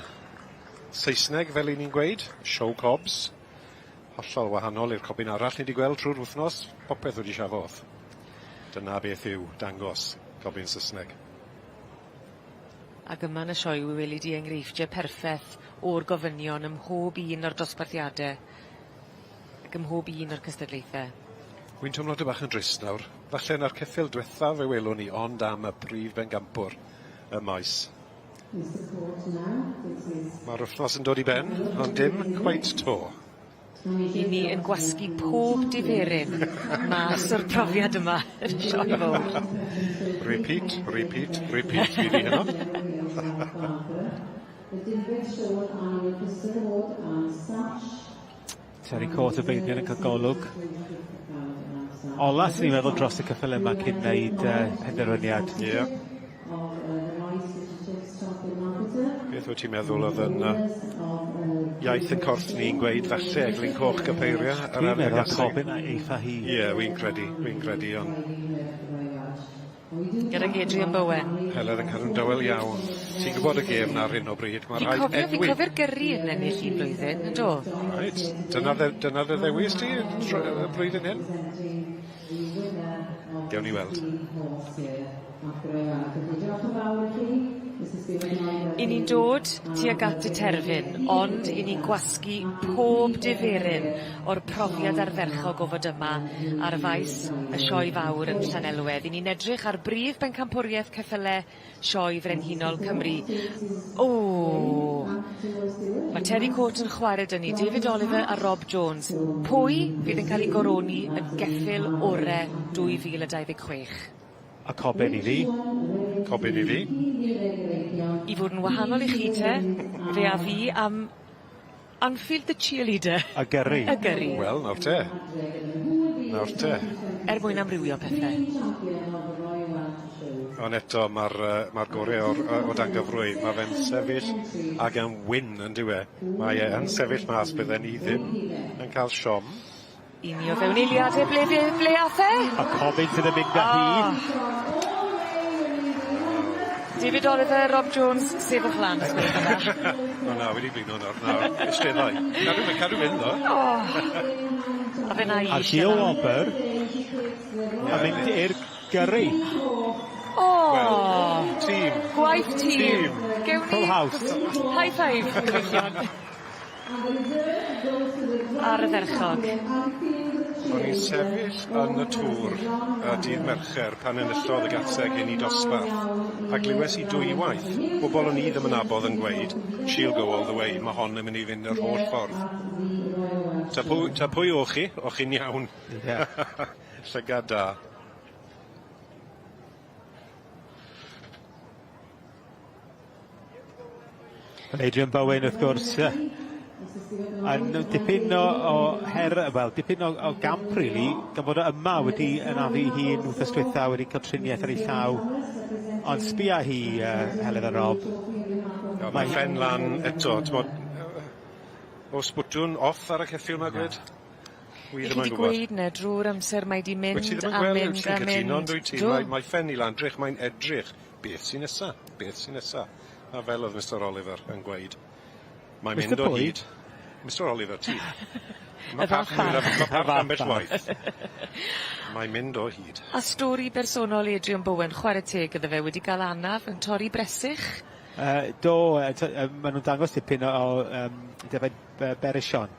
Saesneg, fel i ni'n gweud, Show Cobs. Hollol wahanol i'r cobyn arall ni wedi gweld trwy'r wythnos. Popeth wedi siafodd. Dyna beth yw dangos cobyn Saesneg. Ac yma yn y sioe wy weli di enghreifftiau perffaith o'r gofynion ym mhob un o'r dosbarthiadau ac ym mhob un o'r cystadlaethau. Wy'n teimlo bach yn drist nawr. Falle na'r ceffyl diwethaf fe welwn ni ond am y prif bengampwr y maes. Mae'r wythnos yn dod i ben, ond dim cweit to. I ni yn gwasgu pob diferyn mas o'r profiad yma yn y sioe fawr. Repeat, repeat, repeat, fi di hynno. Terry Court y beirniad yn cael golwg. Ola sy'n ni'n meddwl dros y ceffylau yma cyn wneud penderfyniad. Ie. Beth wyt ti'n meddwl oedd yn iaith y corff ni'n gweud falle Eglyn Coch Capeiria? Dwi'n meddwl cobyn a eitha hi. Ie, wy'n credu, ond... Gyda Adrian Bowen. Heledd yn cadw'n dywel iawn. Ti'n gwybod y gêm na ar hyn o bryd? Fi'n cofio'r gyrru yn ennill un blwyddyn, yn do? Right. Dyna dy ddewis ti y blwyddyn hyn? Gewn ni weld. I ni'n dod tuag at y terfyn, ond i ni'n gwasgu pob diferyn o'r profiad arferchog o fod yma ar faes y sioe fawr yn Llanelwedd. I ni'n edrych ar brif bencampwriaeth ceffylau sioe frenhinol Cymru. Mae Terry Court yn chwarae dynnu, David Oliver a Rob Jones. Pwy fydd yn cael ei goroni yn geffyl orau 2026? A cobyn i fi. Cobyn i fi. I fod yn wahanol i chi te, fe a fi am Anfield the cheerleader. A gyrru. A gyrru. Wel, nawr te. Nawr te. Mwyn amrywio pethau. Ond eto, mae'r gorau o dan gyfrwy. Mae fe'n sefyll ag yn wyn yn diwe. Mae e'n sefyll mas bydden ni ddim yn cael siom. Un o fewn eiliadau ble ath e? A cobyn sydd yn mynd â hi. David Oliver, Rob Jones, sefwch lan. O na, wedi blino nawr. Eisteddau. Cadw mynd ddo. A fe na i eisiau. A Gio Ober a mynd i'r gyrru. Tîm. Gwaith tîm. Full house. High five, cyfeillion. Ar y ferchog. O'n i'n sefyll yn y tŵr y dydd Mercher pan enillodd y gatseg i ni dosbarth. A glywes i dwy waith. Bobl o'n i ddim yn abodd yn gweud, she'll go all the way, mae hon yn mynd i fynd yr holl ffordd. Ta pwy o'ch chi? O'ch chi'n iawn. Llygad da. Adrian Bowen, wrth gwrs. Dipyn o gamp, really, gan bod yma wedi anafu hi'n wrthos diwetha wedi cael triniaeth ar ei llaw. Ond sbia hi, Helen a Rob. Mae ffen lan eto, o sbwtwn off ar y ceffil yma, gwed? I chi wedi gweud na drwy'r amser mae wedi mynd a mynd a mynd. Mae ffen i lan drich, mae'n edrych. Beth sy'n nesa? Beth sy'n nesa? A fel oedd Mr Oliver yn gweud. Mae'n mynd o hyd. Mr Oliver, ti. Mae parch ambell waith. Mae'n mynd o hyd. A stori bersonol Adrian Bowen, chwarae teg iddo fe, wedi cael anaf yn torri bresych? Maen nhw'n dangos dipyn o David Beresion.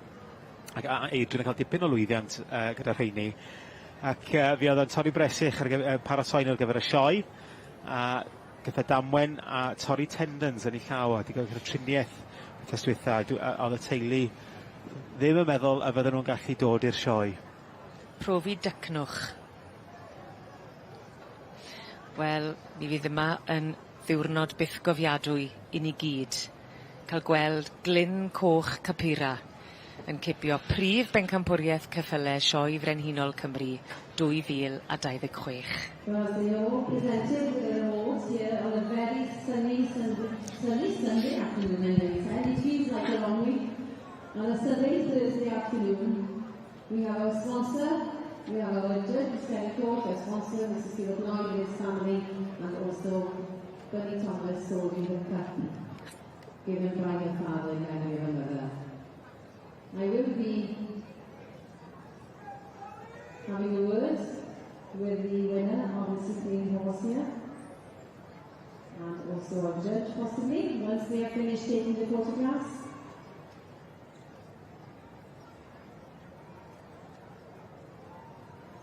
Ac Adrian yn cael dipyn o lwyddiant gyda'r rheini. Ac fi oedd yn torri bresych ar paratoen ar gyfer y sioe. A gyda damwen a torri tendons yn ei llaw. A di gael gyda triniaeth wrthos diwetha. Oedd y teulu ddim yn meddwl a fydden nhw'n gallu dod i'r sioe. Profi dycnwch. Wel, mi fydd yma yn ddiwrnod byth gofiadwy i ni gyd. Cael gweld glyn coch Capura yn cipio prif bencampwriaeth ceffylau sioe Frenhinol Cymru 2026. Well, they all presented with their awards here on a very sunny Sunday afternoon, and it feels like a long week. On a sunny Thursday afternoon, we have our sponsor, we have our judge, Mr. Court, our sponsor, Mrs. Stewart Lloyd and his family, and also Bunny Thomas holding the cup, given by her father and by her mother. I will be having a word with the winner of the Supreme Horse here, and also our judge possibly, once they have finished taking the photographs.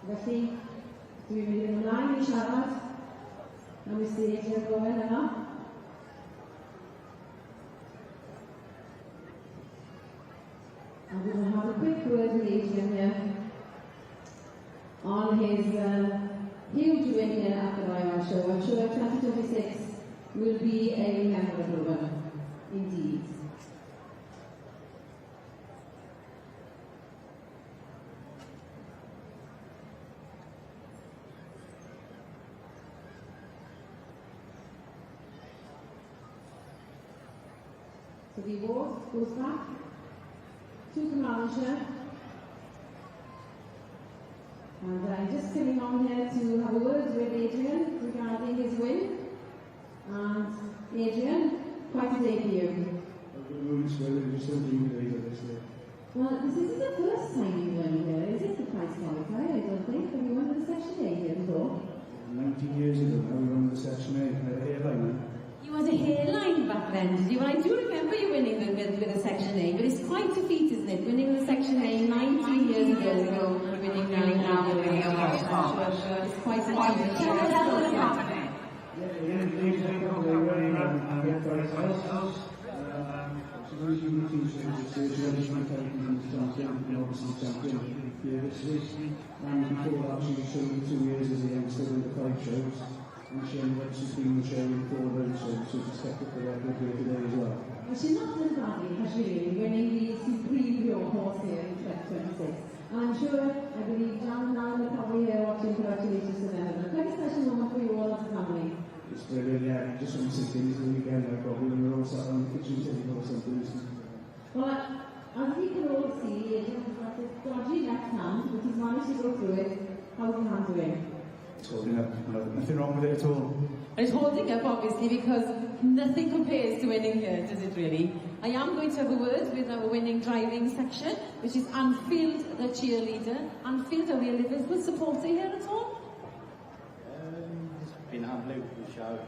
Felly, dwi'n mynd ymlaen I siarad am Mr Adrian Bowen yma. I'm going to have a quick word with Adrian here on his huge win here at the Iau show. I'm sure 2026 will be a memorable one, indeed. So the award goes back to the manager, and I'm just coming on here to have a word with Adrian regarding his win. And Adrian, quite a day for you. Well, this isn't the first time you've won here, is it? The prize qualifier, I don't think. Have you won the Section A here before? 19 years ago, I won the Section A. You had a hairline back then, did you? Well, I do remember you winning with a Section A, but it's quite a feat, isn't it? Winning the Section A 19 years ago, and winning now with the Welsh. It's quite a feat. And before that, she was showing 2 years as a youngster with the 5 shows. And she ended up being the show in 4 road shows, so she's kept up the record here today as well. Well, she's not done badly, has she really, winning the Supreme Horse here in 2026. And I'm sure, I believe John and Alan are probably here watching. Congratulations to them. A very special moment for you all as a family. It's brilliant, yeah. Just when 6 days the weekend, I probably we were all sat on the kitchen table or something. Well, as we can all see, Adrian's got this dodgy left hand, but he's managed to go through it. How's the hand doing? It's holding up. Nothing wrong with it at all. It's holding up, obviously, because nothing compares to winning here, does it really? I am going to have a word with our winning driving section, which is Anfield, the cheerleader. Anfield, are we a Liverpool supporter here at all? Been handling the show.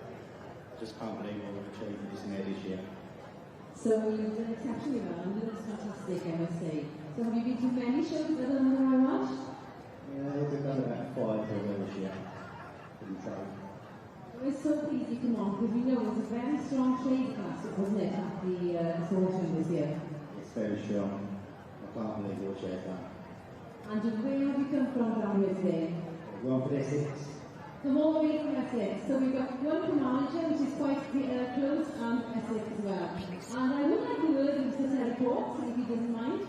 Just can't believe what we've achieved this year this year. So you've done exceptionally well, and it's fantastic, I must say. So have you been to many shows other than the Iau Sylwebaeth? Yeah, we've done about 5 over this year. We're so pleased you come on, because we know it's a very strong trade class, wasn't it, at the autumn this year? It's very strong. I can't believe we'll share that. And where have you come from down here today? We're on for this 6. from all the way from Essex. So we've got one from Archer, which is quite close, and Essex as well. And I would like a word with Mr. Terracourt, if he doesn't mind.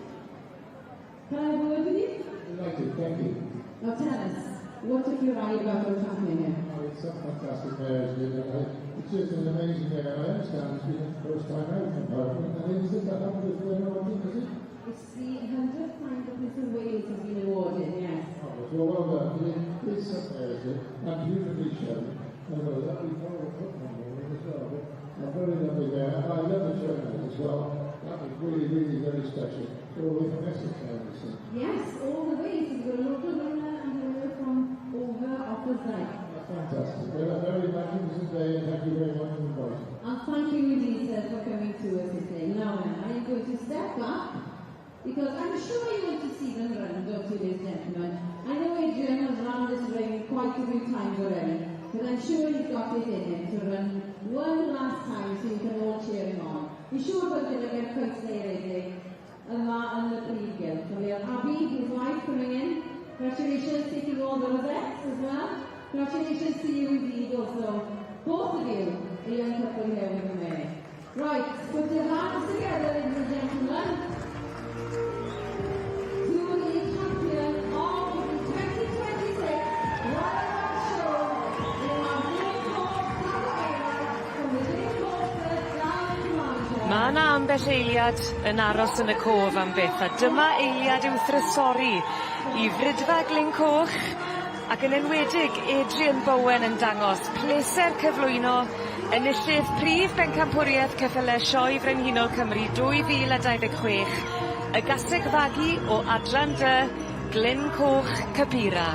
Can I have a word with you? Delighted, thank you. Now tell us, what took your eye about what's happening here? Oh, it's a fantastic day, it's just an amazing day. I understand it's been the first time out from Parliament, and is it the 100th award, is it? It's the 100th time that Mr. Wales has been awarded, yes. Oh, well done. It is a Thursday, and beautifully shown. And a lovely football as well. A very lovely day, and I love the tournament as well. That was really, really very special. All the way from Essex, I understand. Yes, all the way. So you've got a local runner and a runner from over off the side. Fantastic. Well, a very magnificent day, and thank you very much for inviting. And thank you, Lisa, for coming to us today. Now, I am going to step back, because I'm sure you want to see them run, don't you, ladies and gentlemen? I know Adrian has run this ring quite a few times already, but I'm sure he's got it in him to run one last time so you can all cheer him on. You sure about it again quite today, and the Prif Gylch. So we have Abby, his wife, coming in. Congratulations, taking all the rosettes as well. Congratulations to you indeed also. Both of you, a young couple here with the mayor. Right, put your hands together, ladies and gentlemen. To the champion of the 2026 Royal Welsh Show, we have from the Green Coaster down to Manchester. Mae yna ambell eiliad yn aros yn y cof am byth, a dyma eiliad i'w thrysori I Frydfa Glyn Coch, ac yn enwedig Adrian Bowen yn dangos pleser cyflwyno enillydd Prif Bencampwriaeth Ceffylau Sioe Frenhinol Cymru 2026, y gaseg fagu o adran dy Glyn Coch Capira.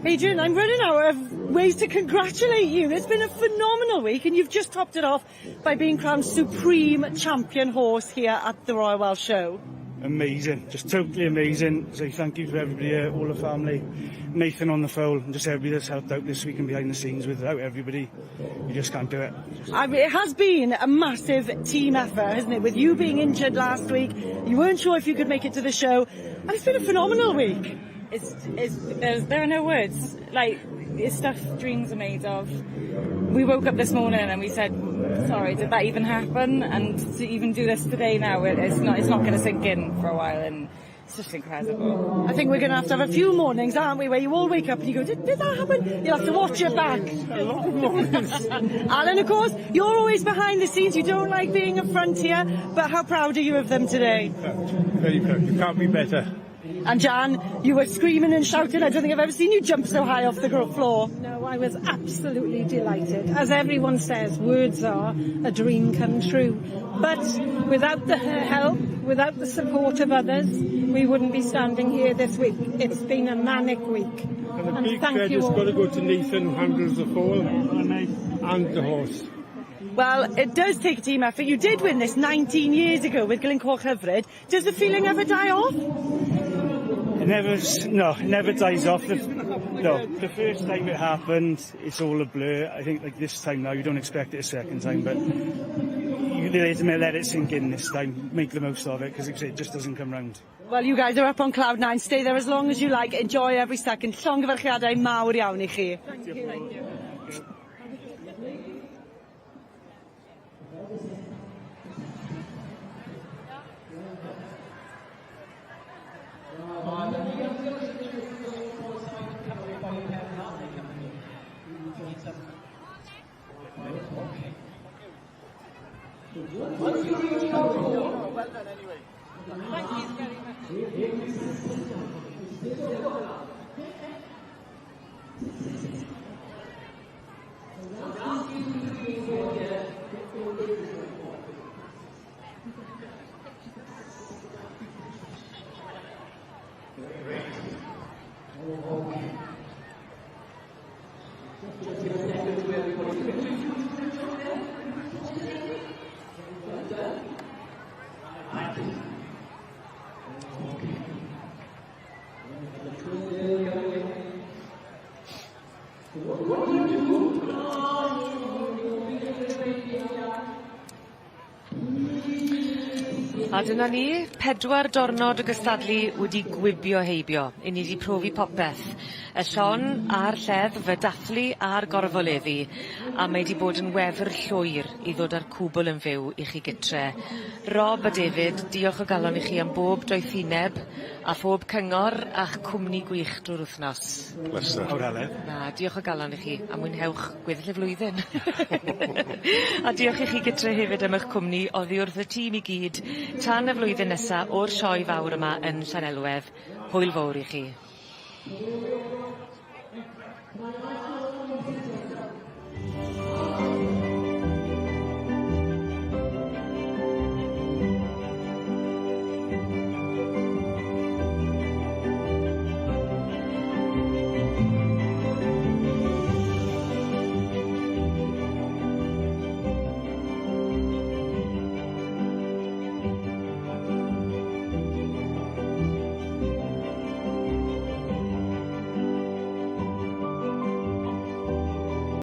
Adrian, I'm running out of ways to congratulate you. It's been a phenomenal week, and you've just topped it off by being crowned Supreme Champion Horse here at the Royal Welsh Show. Amazing, just totally amazing. So thank you to everybody here, all the family, Nathan on the phone, and just everybody that's helped out this week and behind the scenes. Without everybody, you just can't do it. I mean, it has been a massive team effort, hasn't it? With you being injured last week, you weren't sure if you could make it to the show, and it's been a phenomenal week. There are no words. Like, it's stuff dreams are made of. We woke up this morning and we said, sorry, did that even happen? And to even do this today now, it's not going to sink in for a while, and it's just incredible. I think we're going to have a few mornings, aren't we, where you all wake up and you go, did that happen? You'll have to watch it back. A lot of mornings. Alan, of course, you're always behind the scenes. You don't like being up front here, but how proud are you of them today? Very proud. You can't be better. And Jan, you were screaming and shouting. I don't think I've ever seen you jump so high off the floor. No, I was absolutely delighted. As everyone says, words are a dream come true. But without the help, without the support of others, we wouldn't be standing here this week. It's been a manic week. And a big credit's got to go to Nathan, who handles the fall, and the horse. Well, it does take a team effort. You did win this 19 years ago with Glencoe Hyfryd. Does the feeling ever die off? It never dies off. The first time it happened, it's all a blur. I think like this time now, you don't expect it a second time, but you let it sink in this time. Make the most of it, because it just doesn't come round. Well, you guys are up on cloud 9. Stay there as long as you like. Enjoy every second. Llongyfarchiadau mawr iawn I chi. Thank you. Thank you. A dyna ni, 4 diwrnod o gystadlu wedi gwibio heibio. I ni wedi profi popeth. Y Sion a'r lledd, fy dathlu a'r gorfoleddu. A mae wedi bod yn wefr llwyr I ddod â'r cwbl yn fyw I chi gytre. Rob a David, diolch o galon I chi am bob doethineb, a phob cyngor a'ch cwmni gwych drwy'r wythnos. Pleser. Na, diolch o galon I chi, a mwynhewch gweddill y flwyddyn. A diolch I chi gytre hefyd am eich cwmni oddi wrth y tîm I gyd, tan y flwyddyn nesa o'r sioe fawr yma yn Llanelwedd. Hwyl fawr I chi.